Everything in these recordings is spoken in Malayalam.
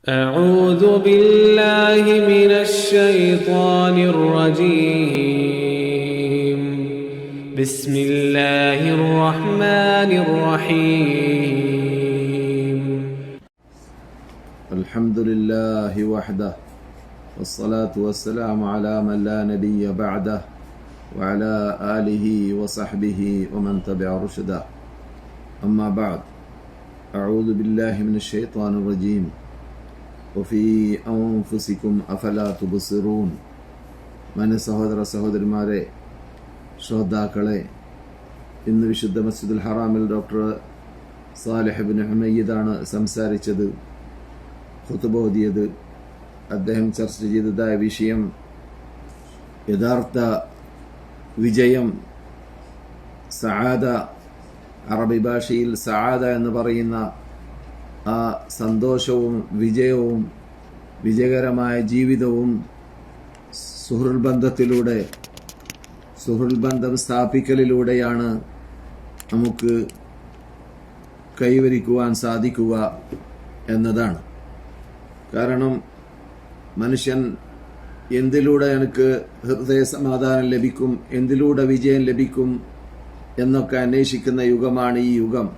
أعوذ بالله من الشيطان الرجيم. بسم الله الرحمن الرحيم. الحمد لله وحده والصلاة والسلام على من لا نبي بعده وعلى آله وصحبه ومن تبع رشده. أما بعد، أعوذ بالله من الشيطان الرجيم. وفي أنفسكم أفلا تبصرون. സഹോദരന്മാരെ, ശ്രോതാക്കളെ, ഇന്ന് വിശുദ്ധ മസ്ജിദുൽ ഹറാമിൽ ഡോക്ടർ സാലിഹ് ഇബ്നു ഹുമയ്യിദാണ് സംസാരിച്ചത്, ഖുതുബ ഓതിയത്. അദ്ദേഹം ചർച്ച ചെയ്തതായ വിഷയം യഥാർത്ഥ വിജയം, സആദ. അറബി ഭാഷയിൽ സആദ എന്ന് പറയുന്ന ആ സന്തോഷവും വിജയവും വിജയകരമായ ജീവിതവും സുഹൃൽ ബന്ധം സ്ഥാപിക്കലിലൂടെയാണ് നമുക്ക് കൈവരിക്കുവാൻ സാധിക്കുക എന്നതാണ്. കാരണം മനുഷ്യൻ എന്തിലൂടെ എനിക്ക് ഹൃദയ സമാധാനം ലഭിക്കും, എന്തിലൂടെ വിജയം ലഭിക്കും എന്നൊക്കെ അന്വേഷിക്കുന്ന യുഗമാണ് ഈ യുഗം.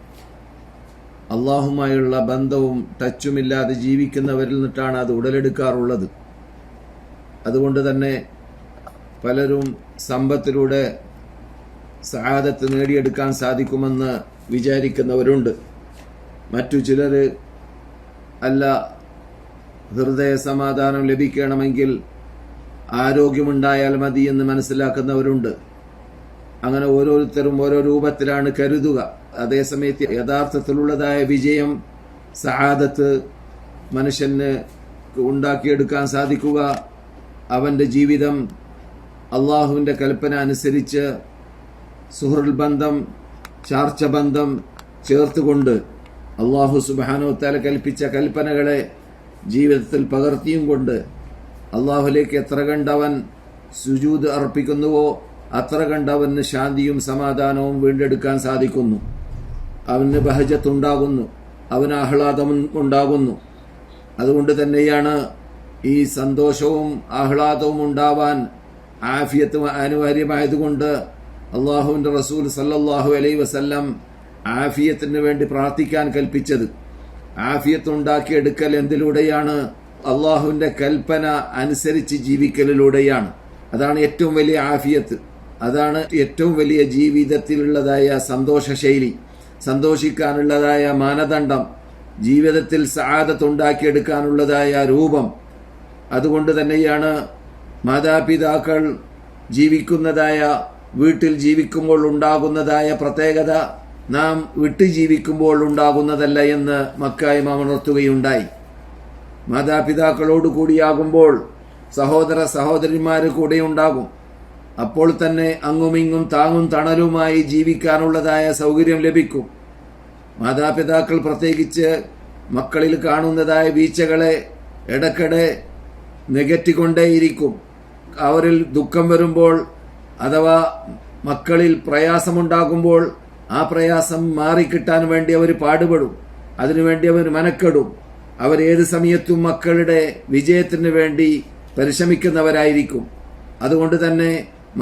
അള്ളാഹുമായുള്ള ബന്ധവും ടച്ചുമില്ലാതെ ജീവിക്കുന്നവരിൽ നിന്നിട്ടാണ് അത് ഉടലെടുക്കാറുള്ളത്. അതുകൊണ്ട് തന്നെ പലരും സമ്പത്തിലൂടെ സആദത്ത് നേടിയെടുക്കാൻ സാധിക്കുമെന്ന് വിചാരിക്കുന്നവരുണ്ട്. മറ്റു ചിലർ അല്ല, ഹൃദയ സമാധാനം ലഭിക്കണമെങ്കിൽ ആരോഗ്യമുണ്ടായാൽ മതി എന്ന് മനസ്സിലാക്കുന്നവരുണ്ട്. അങ്ങനെ ഓരോരുത്തരും ഓരോ രൂപത്തിലാണ് കരുതുക. അതേസമയത്ത് യഥാർത്ഥത്തിലുള്ളതായ വിജയം, സആദത്ത് മനുഷ്യന് ഉണ്ടാക്കിയെടുക്കാൻ സാധിക്കുക അവൻ്റെ ജീവിതം അള്ളാഹുവിൻ്റെ കൽപ്പന അനുസരിച്ച് സുഹൃൽ ബന്ധം, ചാർച്ച ബന്ധം ചേർത്തുകൊണ്ട് അള്ളാഹു സുബ്ഹാനഹു വ തആല കൽപ്പിച്ച കൽപ്പനകളെ ജീവിതത്തിൽ പകർത്തിയും കൊണ്ട് അള്ളാഹുലേക്ക് എത്ര കണ്ടവൻ സുജൂദ് അർപ്പിക്കുന്നുവോ അത്ര കണ്ടവന് ശാന്തിയും സമാധാനവും വീണ്ടെടുക്കാൻ സാധിക്കുന്നു. അവന് ബഹജത്തുണ്ടാകുന്നു, അവന് ആഹ്ലാദം ഉണ്ടാകുന്നു. അതുകൊണ്ട് തന്നെയാണ് ഈ സന്തോഷവും ആഹ്ലാദവും ഉണ്ടാവാൻ ആഫിയത്ത് അനിവാര്യമായതുകൊണ്ട് അള്ളാഹുവിൻ്റെ റസൂൽ സല്ലല്ലാഹു അലൈഹി വസല്ലം ആഫിയത്തിന് വേണ്ടി പ്രാർത്ഥിക്കാൻ കൽപ്പിച്ചത്. ആഫിയത്ത് ഉണ്ടാക്കിയെടുക്കൽ എന്തിലൂടെയാണ്? അള്ളാഹുവിൻ്റെ കൽപ്പന അനുസരിച്ച് ജീവിക്കലിലൂടെയാണ്. അതാണ് ഏറ്റവും വലിയ ആഫിയത്ത്. അതാണ് ഏറ്റവും വലിയ ജീവിതത്തിലുള്ളതായ സന്തോഷ ശൈലി, സന്തോഷിക്കാനുള്ളതായ മാനദണ്ഡം, ജീവിതത്തിൽ സആദത്ത് ഉണ്ടാക്കിയെടുക്കാനുള്ളതായ രൂപം. അതുകൊണ്ട് തന്നെയാണ് മാതാപിതാക്കൾ ജീവിക്കുന്നതായ വീട്ടിൽ ജീവിക്കുമ്പോൾ ഉണ്ടാകുന്നതായ പ്രത്യേകത നാം വിട്ടു ജീവിക്കുമ്പോൾ ഉണ്ടാകുന്നതല്ല എന്ന് മക്ക ഇമാം ഉണർത്തുകയുണ്ടായി. മാതാപിതാക്കളോട് കൂടിയാകുമ്പോൾ സഹോദര സഹോദരിമാർ കൂടെ ഉണ്ടാകും. അപ്പോൾ തന്നെ അങ്ങുമിങ്ങും താങ്ങും തണലുമായി ജീവിക്കാനുള്ളതായ സൗകര്യം ലഭിക്കും. മാതാപിതാക്കൾ പ്രത്യേകിച്ച് മക്കളിൽ കാണുന്നതായ വീഴ്ചകളെ ഇടയ്ക്കിടെ നികറ്റിക്കൊണ്ടേയിരിക്കും. അവരിൽ ദുഃഖം വരുമ്പോൾ അഥവാ മക്കളിൽ പ്രയാസമുണ്ടാകുമ്പോൾ ആ പ്രയാസം മാറിക്കിട്ടാൻ വേണ്ടി അവർ പാടുപെടും, അതിനുവേണ്ടി അവർ മെനക്കെടും. അവരേത് സമയത്തും മക്കളുടെ വിജയത്തിന് വേണ്ടി പരിശ്രമിക്കുന്നവരായിരിക്കും. അതുകൊണ്ട് തന്നെ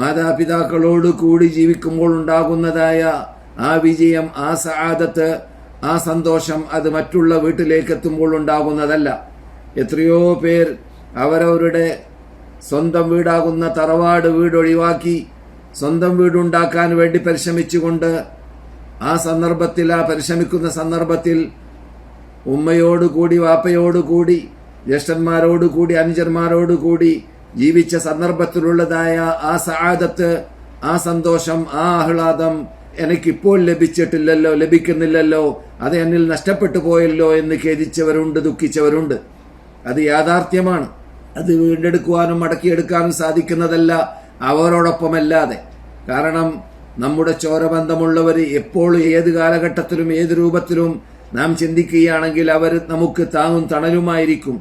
മാതാപിതാക്കളോട് കൂടി ജീവിക്കുമ്പോൾ ഉണ്ടാകുന്നതായ ആ വിജയം, ആ സആദത്ത്, ആ സന്തോഷം അത് മറ്റുള്ള വീട്ടിലേക്ക് എത്തുമ്പോൾ ഉണ്ടാകുന്നതല്ല. എത്രയോ പേർ അവരവരുടെ സ്വന്തം വീടാകുന്ന തറവാട് വീട് ഒഴിവാക്കി സ്വന്തം വീടുണ്ടാക്കാൻ വേണ്ടി പരിശ്രമിച്ചുകൊണ്ട് ആ സന്ദർഭത്തിൽ, ആ പരിശ്രമിക്കുന്ന സന്ദർഭത്തിൽ ഉമ്മയോടുകൂടി, വാപ്പയോടുകൂടി, ജ്യേഷ്ഠന്മാരോടുകൂടി, അനുജന്മാരോടുകൂടി ജീവിച്ച സന്ദർഭത്തിലുള്ളതായ ആ സആദത്ത്, ആ സന്തോഷം, ആ ആഹ്ലാദം എനിക്കിപ്പോൾ ലഭിക്കുന്നില്ലല്ലോ, അത് എന്നിൽ നഷ്ടപ്പെട്ടു പോയല്ലോ എന്ന് ഖേദിച്ചവരുണ്ട്, ദുഃഖിച്ചവരുണ്ട്. അത് യാഥാർത്ഥ്യമാണ്. അത് വീണ്ടെടുക്കുവാനും മടക്കിയെടുക്കാനും സാധിക്കുന്നതല്ല അവരോടൊപ്പമല്ലാതെ. കാരണം നമ്മുടെ ചോരബന്ധമുള്ളവർ എപ്പോഴും ഏത് കാലഘട്ടത്തിലും ഏത് രൂപത്തിലും നാം ചിന്തിക്കുകയാണെങ്കിൽ അവർ നമുക്ക് താങ്ങും തണലുമായിരിക്കും.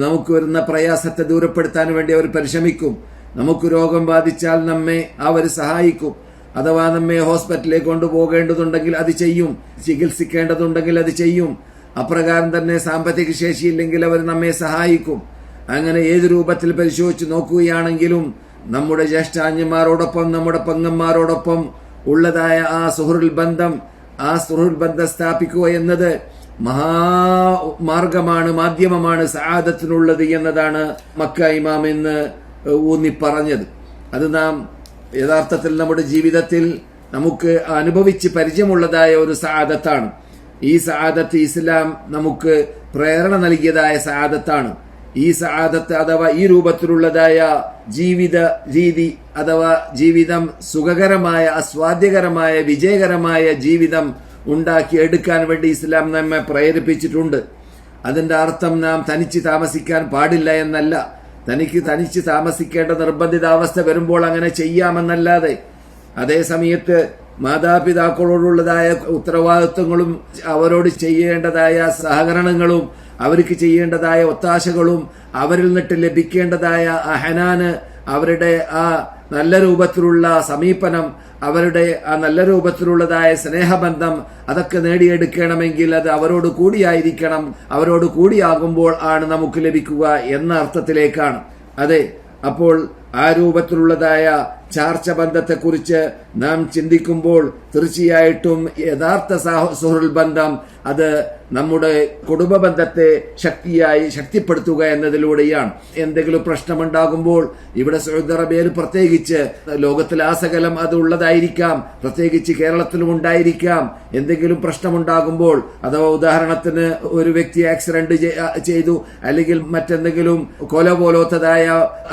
നമുക്ക് വരുന്ന പ്രയാസത്തെ ദൂരപ്പെടുത്താൻ വേണ്ടി അവർ പരിശ്രമിക്കും. നമുക്ക് രോഗം ബാധിച്ചാൽ നമ്മെ അവർ സഹായിക്കും. അഥവാ നമ്മെ ഹോസ്പിറ്റലിലേക്ക് കൊണ്ടുപോകേണ്ടതുണ്ടെങ്കിൽ അത് ചെയ്യും, ചികിത്സിക്കേണ്ടതുണ്ടെങ്കിൽ അത് ചെയ്യും. അപ്രകാരം തന്നെ സാമ്പത്തിക ശേഷിയില്ലെങ്കിൽ അവർ നമ്മെ സഹായിക്കും. അങ്ങനെ ഏത് രൂപത്തിൽ പരിശോധിച്ച് നോക്കുകയാണെങ്കിലും നമ്മുടെ ജ്യേഷ്ഠാന്യന്മാരോടൊപ്പം നമ്മുടെ പെങ്ങന്മാരോടൊപ്പം ഉള്ളതായ ആ സുഹൃൽ ബന്ധം സ്ഥാപിക്കുക എന്നത് മഹാമാർഗമാണ്, മാധ്യമമാണ് സആദത്തിനുള്ളത് എന്നതാണ് മക്ക ഇമാം എന്ന് ഊന്നി പറഞ്ഞത്. അത് നാം യഥാർത്ഥത്തിൽ നമ്മുടെ ജീവിതത്തിൽ നമുക്ക് അനുഭവിച്ച് പരിചയമുള്ളതായ ഒരു സആദത്താണ്. ഈ സആദത്ത് ഇസ്ലാം നമുക്ക് പ്രേരണ നൽകിയതായ സആദത്താണ്. ഈ സആദത്ത് അഥവാ ഈ രൂപത്തിലുള്ളതായ ജീവിത രീതി അഥവാ ജീവിതം സുഖകരമായ, ആസ്വാദ്യകരമായ, വിജയകരമായ ജീവിതം ഉണ്ടാക്കി എടുക്കാൻ വേണ്ടി ഇസ്ലാം നമ്മെ പ്രേരിപ്പിച്ചിട്ടുണ്ട്. അതിന്റെ അർത്ഥം നാം തനിച്ച് താമസിക്കാൻ പാടില്ല എന്നല്ല. തനിച്ച് താമസിക്കേണ്ട നിർബന്ധിതാവസ്ഥ വരുമ്പോൾ അങ്ങനെ ചെയ്യാമെന്നല്ലാതെ, അതേ സമയത്ത് മാതാപിതാക്കളോടുള്ളതായ ഉത്തരവാദിത്വങ്ങളും അവരോട് ചെയ്യേണ്ടതായ സഹകരണങ്ങളും അവർക്ക് ചെയ്യേണ്ടതായ ഒത്താശകളും അവരിൽ നിന്നിട്ട് ലഭിക്കേണ്ടതായ ഹനാന്, അവരുടെ ആ നല്ല രൂപത്തിലുള്ള സമീപനം, അവരുടെ ആ നല്ല രൂപത്തിലുള്ളതായ സ്നേഹബന്ധം, അതൊക്കെ നേടിയെടുക്കണമെങ്കിൽ അത് അവരോട് കൂടിയായിരിക്കണം. അവരോട് കൂടിയാകുമ്പോൾ ആണ് നമുക്ക് ലഭിക്കുക എന്ന അർത്ഥത്തിലേക്കാണ്. അതെ, അപ്പോൾ ആ രൂപത്തിലുള്ളതായ ചാർച്ച ബന്ധത്തെക്കുറിച്ച് നാം ചിന്തിക്കുമ്പോൾ തീർച്ചയായിട്ടും യഥാർത്ഥ സുഹൃൽ ബന്ധം അത് നമ്മുടെ കുടുംബ ബന്ധത്തെ ശക്തിപ്പെടുത്തുക എന്നതിലൂടെയാണ്. എന്തെങ്കിലും പ്രശ്നമുണ്ടാകുമ്പോൾ ഇവിടെ സൗദി അറേബ്യയിൽ പ്രത്യേകിച്ച്, ലോകത്തിലാസകലം അത് ഉള്ളതായിരിക്കാം, പ്രത്യേകിച്ച് കേരളത്തിലും ഉണ്ടായിരിക്കാം. എന്തെങ്കിലും പ്രശ്നമുണ്ടാകുമ്പോൾ, അഥവാ ഉദാഹരണത്തിന് ഒരു വ്യക്തി ആക്സിഡന്റ് ചെയ്തു, അല്ലെങ്കിൽ മറ്റെന്തെങ്കിലും കൊല പോലത്തതായ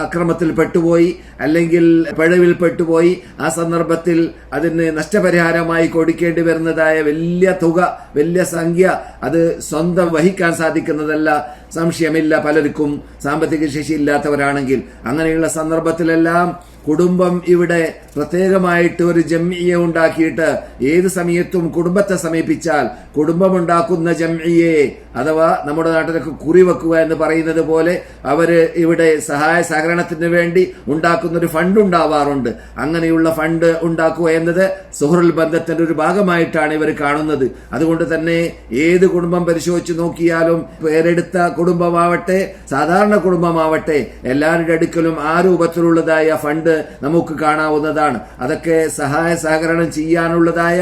അക്രമത്തിൽ പെട്ടുപോയി, അല്ലെങ്കിൽ പിഴവിൽ പെട്ടുപോയി, ആ സന്ദർഭത്തിൽ അതിന് നഷ്ടപരിഹാരമായി കൊടുക്കേണ്ടി വരുന്നതായ വലിയ തുക, വലിയ സംഖ്യ അത് സ്വന്തം വഹിക്കാൻ സാധിക്കുന്നതല്ല. സംശയമില്ല, പലർക്കും സാമ്പത്തിക ശേഷി ഇല്ലാത്തവരാണെങ്കിൽ. അങ്ങനെയുള്ള സന്ദർഭത്തിലെല്ലാം കുടുംബം ഇവിടെ പ്രത്യേകമായിട്ട് ഒരു ജംഇയ്യ ഉണ്ടാക്കിയിട്ട് ഏത് സമയത്തും കുടുംബത്തെ സമീപിച്ചാൽ കുടുംബമുണ്ടാക്കുന്ന ജംഇയ്യയെ, അഥവാ നമ്മുടെ നാട്ടിലൊക്കെ കുറിവെക്കുക എന്ന് പറയുന്നത് പോലെ, അവര് ഇവിടെ സഹായ സഹകരണത്തിന് വേണ്ടി ഉണ്ടാക്കുന്ന ഒരു ഫണ്ട് ഉണ്ടാവാറുണ്ട്. അങ്ങനെയുള്ള ഫണ്ട് ഉണ്ടാക്കുക എന്നത് സുഹൃൽ ബന്ധത്തിന്റെ ഒരു ഭാഗമായിട്ടാണ് ഇവർ കാണുന്നത്. അതുകൊണ്ട് തന്നെ ഏത് കുടുംബം പരിശോധിച്ച് നോക്കിയാലും, പേരെടുത്ത കുടുംബമാവട്ടെ സാധാരണ കുടുംബമാവട്ടെ, എല്ലാവരുടെ അടുക്കലും ആ രൂപത്തിലുള്ളതായ ഫണ്ട് നമുക്ക് കാണാവുന്നതാണ്. അതൊക്കെ സഹായ സഹകരണം ചെയ്യാനുള്ളതായ,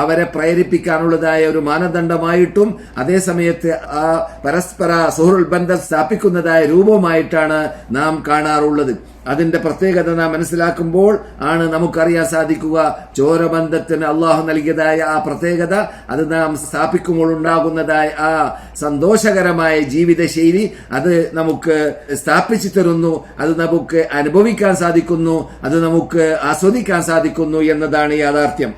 അവരെ പ്രേരിപ്പിക്കാനുള്ളതായ ഒരു മാനദണ്ഡമായിട്ടും അതേസമയത്ത് ആ പരസ്പര സുഹൃൽ ബന്ധം സ്ഥാപിക്കുന്നതായ രൂപമായിട്ടാണ് നാം കാണാറുള്ളത്. അതിന്റെ പ്രത്യേകത നാം മനസ്സിലാക്കുമ്പോൾ ആണ് നമുക്കറിയാൻ സാധിക്കുക ചോരബന്ധത്തിന് അള്ളാഹു നൽകിയതായ ആ പ്രത്യേകത. അത് നാം സ്ഥാപിക്കുമ്പോൾ ഉണ്ടാകുന്നതായ ആ സന്തോഷകരമായ ജീവിതശൈലി അത് നമുക്ക് സ്ഥാപിച്ചു തരുന്നു, അത് നമുക്ക് അനുഭവിക്കാൻ സാധിക്കുന്നു, അത് നമുക്ക് ആസ്വദിക്കാൻ സാധിക്കുന്നു എന്നതാണ് യാഥാർത്ഥ്യം.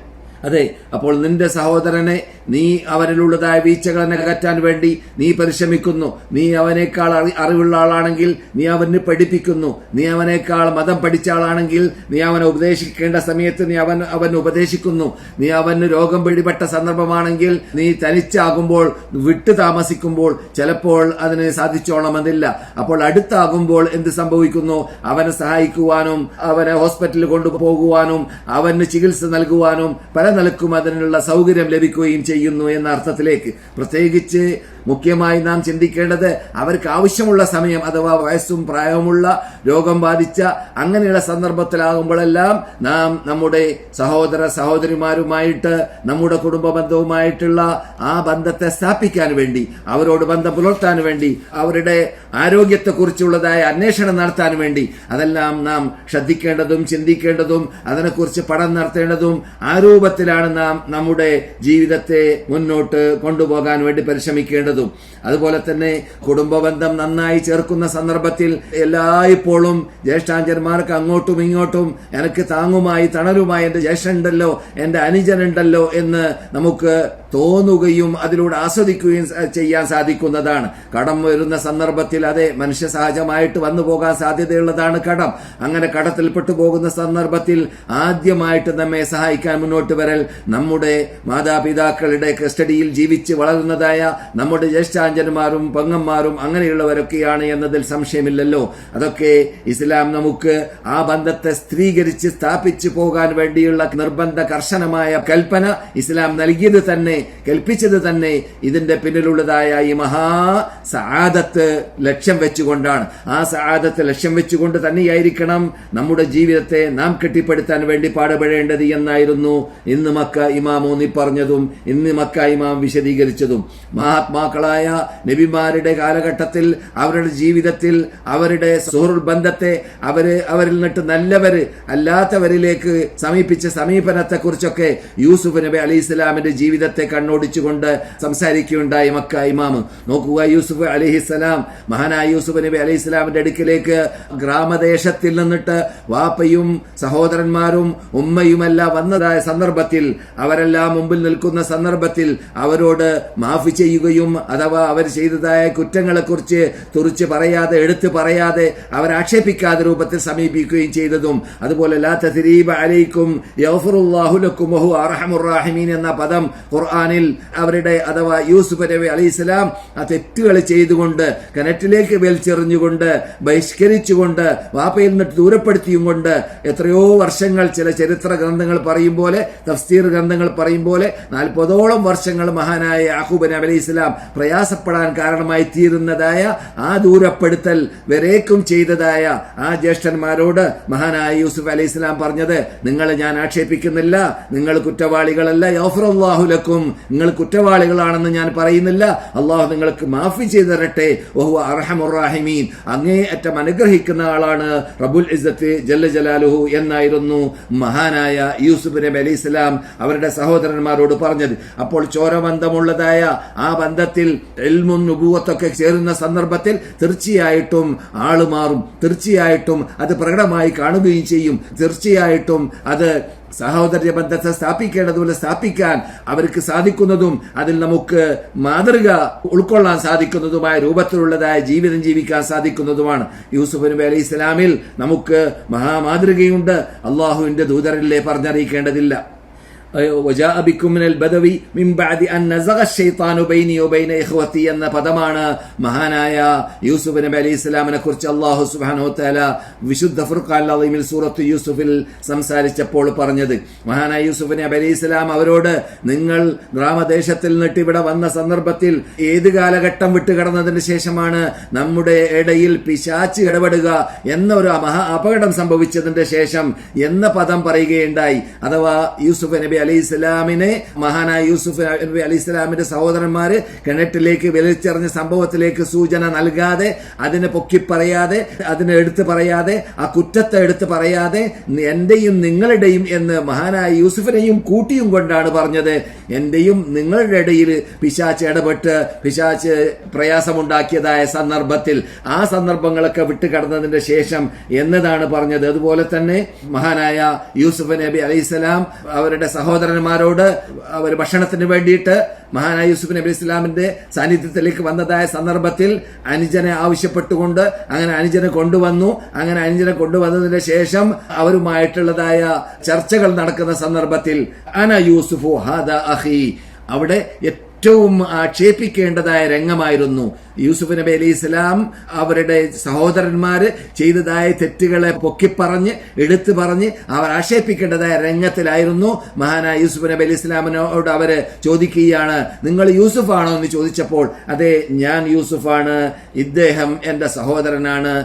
അതെ, അപ്പോൾ നിന്റെ സഹോദരനെ നീ അവരിലുള്ളതായ വീഴ്ചകളെ അകറ്റാൻ വേണ്ടി നീ പരിശ്രമിക്കുന്നു. നീ അവനേക്കാൾ അറിവുള്ള ആളാണെങ്കിൽ നീ അവന് പഠിപ്പിക്കുന്നു. നീ അവനേക്കാൾ മതം പഠിച്ച ആളാണെങ്കിൽ നീ അവനെ ഉപദേശിക്കേണ്ട സമയത്ത് നീ അവന് ഉപദേശിക്കുന്നു. നീ അവന് രോഗം പിടിപെട്ട സന്ദർഭമാണെങ്കിൽ നീ തനിച്ചാകുമ്പോൾ, വിട്ടു താമസിക്കുമ്പോൾ ചിലപ്പോൾ അതിന് സാധിച്ചോളണമെന്നില്ല. അപ്പോൾ അടുത്താകുമ്പോൾ എന്ത് സംഭവിക്കുന്നു? അവനെ സഹായിക്കുവാനും അവനെ ഹോസ്പിറ്റലിൽ കൊണ്ടുപോകുവാനും അവന് ചികിത്സ നൽകുവാനും പല നിലക്കും അതിനുള്ള സൗകര്യം ലഭിക്കുകയും ചെയ്യുന്നു എന്ന അർത്ഥത്തിലേക്ക്. പ്രത്യേകിച്ച് മുഖ്യമായി നാം ചിന്തിക്കേണ്ടത് അവർക്ക് ആവശ്യമുള്ള സമയം, അഥവാ വയസ്സും പ്രായവുമുള്ള രോഗം ബാധിച്ച അങ്ങനെയുള്ള സന്ദർഭത്തിലാകുമ്പോഴെല്ലാം നാം നമ്മുടെ സഹോദരന്മാരുമായിട്ട്, നമ്മുടെ കുടുംബ ബന്ധവുമായിട്ടുള്ള ആ ബന്ധത്തെ സ്ഥാപിക്കാൻ വേണ്ടി, അവരോട് ബന്ധം പുലർത്താൻ വേണ്ടി, അവരുടെ ആരോഗ്യത്തെക്കുറിച്ചുള്ളതായ അന്വേഷണം നടത്താൻ വേണ്ടി അതെല്ലാം നാം ശ്രദ്ധിക്കേണ്ടതും ചിന്തിക്കേണ്ടതും അതിനെക്കുറിച്ച് പഠനം നടത്തേണ്ടതും ആ രൂപത്തിലാണ് നാം നമ്മുടെ ജീവിതത്തെ മുന്നോട്ട് കൊണ്ടുപോകാൻ വേണ്ടി പരിശ്രമിക്കേണ്ടത്. അതുപോലെ തന്നെ കുടുംബബന്ധം നന്നായി ചേർക്കുന്ന സന്ദർഭത്തിൽ എല്ലായ്പ്പോഴും ജ്യേഷ്ഠാഞ്ചന്മാർക്ക് അങ്ങോട്ടും ഇങ്ങോട്ടും എനിക്ക് താങ്ങുമായി തണലുമായി എന്റെ ജ്യേഷ്ഠനുണ്ടല്ലോ, എന്റെ അനുജനുണ്ടല്ലോ എന്ന് നമുക്ക് തോന്നുകയും അതിലൂടെ ആസ്വദിക്കുകയും ചെയ്യാൻ സാധിക്കുന്നതാണ്. കടം വരുന്ന സന്ദർഭത്തിൽ അതെ, മനുഷ്യ സഹജമായിട്ട് വന്നു പോകാൻ സാധ്യതയുള്ളതാണ് കടം. അങ്ങനെ കടത്തിൽപ്പെട്ടു പോകുന്ന സന്ദർഭത്തിൽ ആദ്യമായിട്ട് നമ്മെ സഹായിക്കാൻ മുന്നോട്ട് വരൽ നമ്മുടെ മാതാപിതാക്കളുടെ കസ്റ്റഡിയിൽ ജീവിച്ച് വളരുന്നതായ നമ്മുടെ ജ്യേഷ്ഠാഞ്ചന്മാരും പെങ്ങന്മാരും അങ്ങനെയുള്ളവരൊക്കെയാണ് എന്നതിൽ സംശയമില്ലല്ലോ. അതൊക്കെ ഇസ്ലാം നമുക്ക് ആ ബന്ധത്തെ സ്ത്രീകരിച്ച് സ്ഥാപിച്ചു പോകാൻ വേണ്ടിയുള്ള നിർബന്ധ കർശനമായ കൽപ്പന ഇസ്ലാം നൽകിയത് തന്നെ കൽപ്പിച്ചത് തന്നെ ഇതിന്റെ പിന്നിലുള്ളതായ ഈ മഹാ സആദത്ത് ലക്ഷ്യം വെച്ചുകൊണ്ടാണ്. ആ സആദത്ത് ലക്ഷ്യം വെച്ചുകൊണ്ട് തന്നെയായിരിക്കണം നമ്മുടെ ജീവിതത്തെ നാം കെട്ടിപ്പടുത്താൻ വേണ്ടി പാടുപെടേണ്ടത് എന്നായിരുന്നു ഇന്ന് മക്ക ഇമാം ഊന്നി പറഞ്ഞതും ഇന്ന് മക്ക ഇമാം വിശദീകരിച്ചതും. മഹാത്മാക്കളായ നബിമാരുടെ കാലഘട്ടത്തിൽ അവരുടെ ജീവിതത്തിൽ അവരുടെ സുഹൃത്ത് ബന്ധത്തെ അവരിൽ നിന്നിട്ട് നല്ലവര് അല്ലാത്തവരിലേക്ക് സമീപിച്ച സമീപനത്തെ കുറിച്ചൊക്കെ യൂസുഫ് നബി അലൈഹി ഇസ്ലാമിന്റെ ജീവിതത്തെ കണ്ണോടിച്ചുകൊണ്ട് സംസാരിക്കുകയുണ്ടായി മക്ക ഇമാം. നോക്കുക, യൂസുഫ് അലൈഹിസ്സലാം, മഹാനായ യൂസുഫ് നബി അലൈഹി ഇസ്ലാമിന്റെ അടുക്കിലേക്ക് ഗ്രാമദേശത്തിൽ നിന്നിട്ട് വാപ്പയും സഹോദരന്മാരും ഉമ്മയുമെല്ലാം വന്നതായ സന്ദർഭത്തിൽ, അവരെല്ലാം മുമ്പിൽ നിൽക്കുന്ന സന്ദർഭത്തിൽ അവരോട് മാഫി ചെയ്യുകയും അഥവാ അവർ ചെയ്തതായ കുറ്റങ്ങളെ കുറിച്ച് തുറിച്ച് പറയാതെ എടുത്തു പറയാതെ അവരാക്ഷേപിക്കാതെ രൂപത്തിൽ സമീപിക്കുകയും ചെയ്തതും, അതുപോലെ ലാ തസ്രീബ അലൈക്കും യഗ്ഫിറുല്ലാഹു ലക്കും വഹു അർഹമുർ റഹീമീൻ എന്ന പദം ഖുർആനിൽ അവരുടെ അഥവാ യൂസുഫ് നബി അലൈഹിസ്സലാം ആ തെറ്റുകൾ ചെയ്തുകൊണ്ട് കിണറ്റിലേക്ക് വലിച്ചെറിഞ്ഞുകൊണ്ട് ബഹിഷ്കരിച്ചുകൊണ്ട് വാപ്പയിൽ നിന്നിട്ട് ദൂരപ്പെടുത്തിയും കൊണ്ട് എത്രയോ വർഷങ്ങൾ, ചില ചരിത്ര ഗ്രന്ഥങ്ങൾ പറയും പോലെ, തഫ്സീർ ഗ്രന്ഥങ്ങൾ പറയും പോലെ 40ഓളം വർഷങ്ങൾ മഹാനായ യാഖൂബ് നബി അലൈഹിസ്സലാം പ്രയാസപ്പെടാൻ കാരണമായി തീരുന്നതായ ആ ദൂരപ്പെടുത്തൽ വരേക്കും ചെയ്തതായ ആ ജ്യേഷ്ഠന്മാരോട് മഹാനായ യൂസുഫ് അലൈഹിസ്സലാം പറഞ്ഞത്, നിങ്ങളെ ഞാൻ ആക്ഷേപിക്കുന്നില്ല, നിങ്ങൾ കുറ്റവാളികളല്ല, യഗ്ഫിറുല്ലാഹു ലക്കും, നിങ്ങൾ കുറ്റവാളികളാണെന്ന് ഞാൻ പറയുന്നില്ല, അള്ളാഹു നിങ്ങൾക്ക് മാഫി ചെയ്തു തരട്ടെ, വഹുവ അർഹമുർ റഹീമീൻ, അങ്ങേയറ്റം അനുഗ്രഹിക്കുന്ന ആളാണ് റബ്ബുൽ ഇസ്സത്ത് ജല്ല ജലാലുഹു എന്നായിരുന്നു മഹാനായ യൂസുഫ് നബി അലൈഹിസ്സലാം അവരുടെ സഹോദരന്മാരോട് പറഞ്ഞത്. അപ്പോൾ ചോരബന്ധമുള്ളതായ ആ ബന്ധത്തിൽ ഇൽമും നുബുവത്തൊക്കെ ചേരുന്ന സന്ദർഭത്തിൽ തീർച്ചയായിട്ടും ആള് മാറും, തീർച്ചയായിട്ടും അത് പ്രകടമായി കാണുകയും ചെയ്യും, തീർച്ചയായിട്ടും അത് സഹോദര്യ ബന്ധത്തെ സ്ഥാപിക്കേണ്ടതുപോലെ സ്ഥാപിക്കാൻ അവർക്ക് സാധിക്കുന്നതും അതിൽ നമുക്ക് മാതൃക ഉൾക്കൊള്ളാൻ സാധിക്കുന്നതുമായ രൂപത്തിലുള്ളതായ ജീവിതം ജീവിക്കാൻ സാധിക്കുന്നതുമാണ്. യൂസുഫ് നബി അലൈഹി ഇസ്ലാമിൽ നമുക്ക് മഹാമാതൃകയുണ്ട്, അള്ളാഹുവിന്റെ ദൂതരിലെ പറഞ്ഞറിയിക്കേണ്ടതില്ല. വജാഅ ബിക്കും മിനൽ ബദവി മിൻ ബഅദി അൻ നസഗ ശൈത്താനു ബൈനി വബൈന ഇഖ്വതി എന്ന പദമാണ് മഹാനായ യൂസുഫ് നബി അലൈഹി ഇസ്ലാമിനെ കുറിച്ച് അല്ലാഹു സുബ്ഹാനഹു വതആല വിശുദ്ധ ഫുർഖാനിൽ അളീമിൽ സൂറത്ത് യൂസുഫിൽ സംസാരിച്ചപ്പോൾ പറഞ്ഞത്. മഹാനായ യൂസുഫ് നബി അലൈഹി ഇസ്ലാം അവരോട്, നിങ്ങൾ ഗ്രാമദേശത്തിൽ നിന്നിട്ട് ഇവിടെ വന്ന സന്ദർഭത്തിൽ ഏത് കാലഘട്ടം വിട്ടുകടന്നതിന് ശേഷമാണ് നമ്മുടെ ഇടയിൽ പിശാച്ച് ഇടപെടുക എന്ന ഒരു മഹാ അപകടം സംഭവിച്ചതിന്റെ ശേഷം എന്ന പദം പറയുകയുണ്ടായി. അഥവാ യൂസുഫ് നബി അലൈഹി ഇസ്ലാമിനെ, മഹാനായ യൂസുഫ് നബി അലൈഹി ഇസ്ലാമിന്റെ സഹോദരന്മാര് കിണറ്റിലേക്ക് വലിച്ചെറിഞ്ഞ സംഭവത്തിലേക്ക് സൂചന നൽകാതെ, അതിനെ പൊക്കി പറയാതെ, അതിനെ എടുത്തു പറയാതെ, ആ കുറ്റത്തെ എടുത്തു പറയാതെ, എന്റെയും നിങ്ങളുടെയും എന്ന് മഹാനായ യൂസുഫിനെയും കൂട്ടിയും കൊണ്ടാണ് പറഞ്ഞത്. എന്റെയും നിങ്ങളുടെ ഇടയിൽ പിശാച്ച് ഇടപെട്ട് പിശാച്ച് പ്രയാസമുണ്ടാക്കിയതായ സന്ദർഭത്തിൽ ആ സന്ദർഭങ്ങളൊക്കെ വിട്ടുകടന്നതിന്റെ ശേഷം എന്നതാണ് പറഞ്ഞത്. അതുപോലെ തന്നെ മഹാനായ യൂസുഫ് നബി അലൈഹിസ്സലാം അവരുടെ സഹോദരന്മാരോട് അവർ ഭക്ഷണത്തിന് വേണ്ടിയിട്ട് മഹാനായ യൂസുഫ് നബി ഇസ്ലാമിന്റെ സാന്നിധ്യത്തിലേക്ക് വന്നതായ സന്ദർഭത്തിൽ അനുജനെ ആവശ്യപ്പെട്ടുകൊണ്ട് അങ്ങനെ അനുജനെ കൊണ്ടുവന്നു. അങ്ങനെ അനുജനെ കൊണ്ടുവന്നതിന് ശേഷം അവരുമായിട്ടുള്ളതായ ചർച്ചകൾ നടക്കുന്ന സന്ദർഭത്തിൽ അന യൂസുഫു ഹാദാ അഖി, അവിടെ ഏറ്റവും ആക്ഷേപിക്കേണ്ടതായ രംഗമായിരുന്നു. യൂസുഫ് നബി അലൈഹി ഇസ്ലാം അവരുടെ സഹോദരന്മാര് ചെയ്തതായ തെറ്റുകളെ പൊക്കിപ്പറഞ്ഞ് എടുത്തു പറഞ്ഞ് അവർ ആക്ഷേപിക്കേണ്ടതായ രംഗത്തിലായിരുന്നു. മഹാനായ യൂസുഫ് നബി അലൈഹി ഇസ്ലാമിനോട് അവര് ചോദിക്കുകയാണ്, നിങ്ങൾ യൂസുഫാണോ എന്ന് ചോദിച്ചപ്പോൾ, അതെ ഞാൻ യൂസുഫാണ്, ഇദ്ദേഹം എന്റെ സഹോദരനാണ്,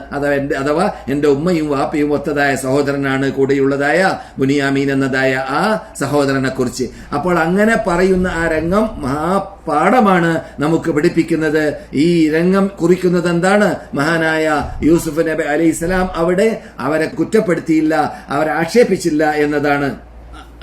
അഥവാ എന്റെ ഉമ്മയും വാപ്പയും ഒത്തതായ സഹോദരനാണ്, കൂടെയുള്ളതായ ബുനിയാമീൻ എന്നതായ ആ സഹോദരനെ കുറിച്ച്. അപ്പോൾ അങ്ങനെ പറയുന്ന ആ രംഗം പാഠമാണ് നമുക്ക് പഠിപ്പിക്കുന്നത്. ഈ രംഗം കുറിക്കുന്നത് എന്താണ്? മഹാനായ യൂസുഫ് നബി അലൈഹി സ്വലാം അവിടെ അവരെ കുറ്റപ്പെടുത്തിയില്ല, അവരെ ആക്ഷേപിച്ചില്ല എന്നതാണ്.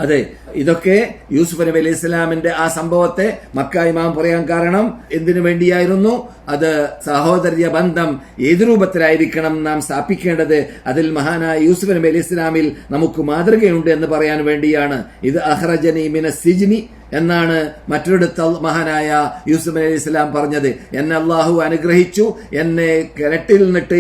അതെ, ഇതൊക്കെ യൂസുഫ് നബി അലൈഹി സ്വലാമിന്റെ ആ സംഭവത്തെ മക്ക ഇമാം പറയാൻ കാരണം എന്തിനു വേണ്ടിയായിരുന്നു? അത് സഹോദര്യ ബന്ധം ഏത് രൂപത്തിലായിരിക്കണം നാം സ്ഥാപിക്കേണ്ടത്, അതിൽ മഹാനായ യൂസുഫ് നബി അലൈഹി സ്വലാമിൽ നമുക്ക് മാതൃകയുണ്ട് എന്ന് പറയാൻ വേണ്ടിയാണ്. ഇത് അഖ്റജനി മിനസ് സിജ്നി എന്നാണ് മറ്റൊരിടത്ത് മഹാനായ യൂസുഫ് അലൈഹി സ്വലാം പറഞ്ഞത്. എന്നെ അള്ളാഹു അനുഗ്രഹിച്ചു, എന്നെ കിണറ്റിൽ നിന്നിട്ട്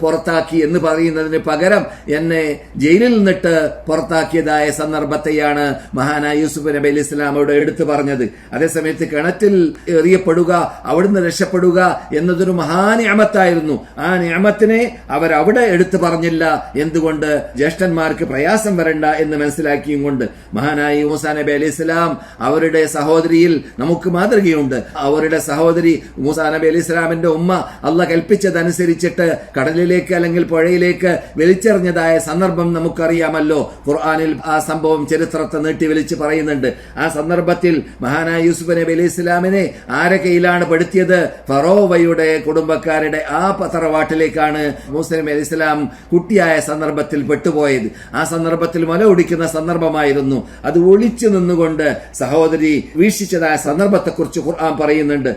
പുറത്താക്കി എന്ന് പറയുന്നതിന് പകരം എന്നെ ജയിലിൽ നിന്നിട്ട് പുറത്താക്കിയതായ സന്ദർഭത്തെയാണ് മഹാനായ യൂസുഫ് നബി അലൈഹി സ്വലാം അവിടെ എടുത്തു പറഞ്ഞത്. അതേസമയത്ത് കിണറ്റിൽ എറിയപ്പെടുക, അവിടുന്ന് രക്ഷപ്പെടുക എന്നതൊരു മഹാനിഅമത്തായിരുന്നു. ആ നിഅമത്തിനെ അവരവിടെ എടുത്തു പറഞ്ഞില്ല. എന്തുകൊണ്ട്? ജ്യേഷ്ഠന്മാർക്ക് പ്രയാസം വരണ്ട എന്ന് മനസ്സിലാക്കിയും കൊണ്ട്. മഹാനായ മൂസാ നബി അലൈഹി സ്വലാം അവരുടെ സഹോദരിയിൽ നമുക്ക് മാതൃകയുണ്ട്. അവരുടെ സഹോദരി മൂസാ നബി അലൈഹി ഇസ്ലാമിന്റെ ഉമ്മ അള്ളാഹ് കൽപ്പിച്ചതനുസരിച്ചിട്ട് കടലിലേക്ക് അല്ലെങ്കിൽ പുഴയിലേക്ക് വലിച്ചെറിഞ്ഞതായ സന്ദർഭം നമുക്കറിയാമല്ലോ. ഖുർആനിൽ ആ സംഭവം ചരിത്രത്തെ നീട്ടി വലിച്ച് പറയുന്നുണ്ട്. ആ സന്ദർഭത്തിൽ മഹാനായ യൂസുഫ് നബി അലൈഹി ഇസ്ലാമിനെ ആരെ കയ്യിലാണ് പെടുത്തിയത്? ഫറോവയുടെ കുടുംബക്കാരുടെ ആ തറവാട്ടിലേക്കാണ് മൂസാ നബി അലൈഹി ഇസ്ലാം കുട്ടിയായ സന്ദർഭത്തിൽ പെട്ടുപോയത്. ആ സന്ദർഭത്തിൽ മുല ഒടിക്കുന്ന സന്ദർഭമായിരുന്നു. അത് ഒളിച്ചു നിന്നുകൊണ്ട് സഹോദരി വീക്ഷിച്ചതായ സന്ദർഭത്തെക്കുറിച്ച് ഖുർആൻ പറയുന്നുണ്ട്.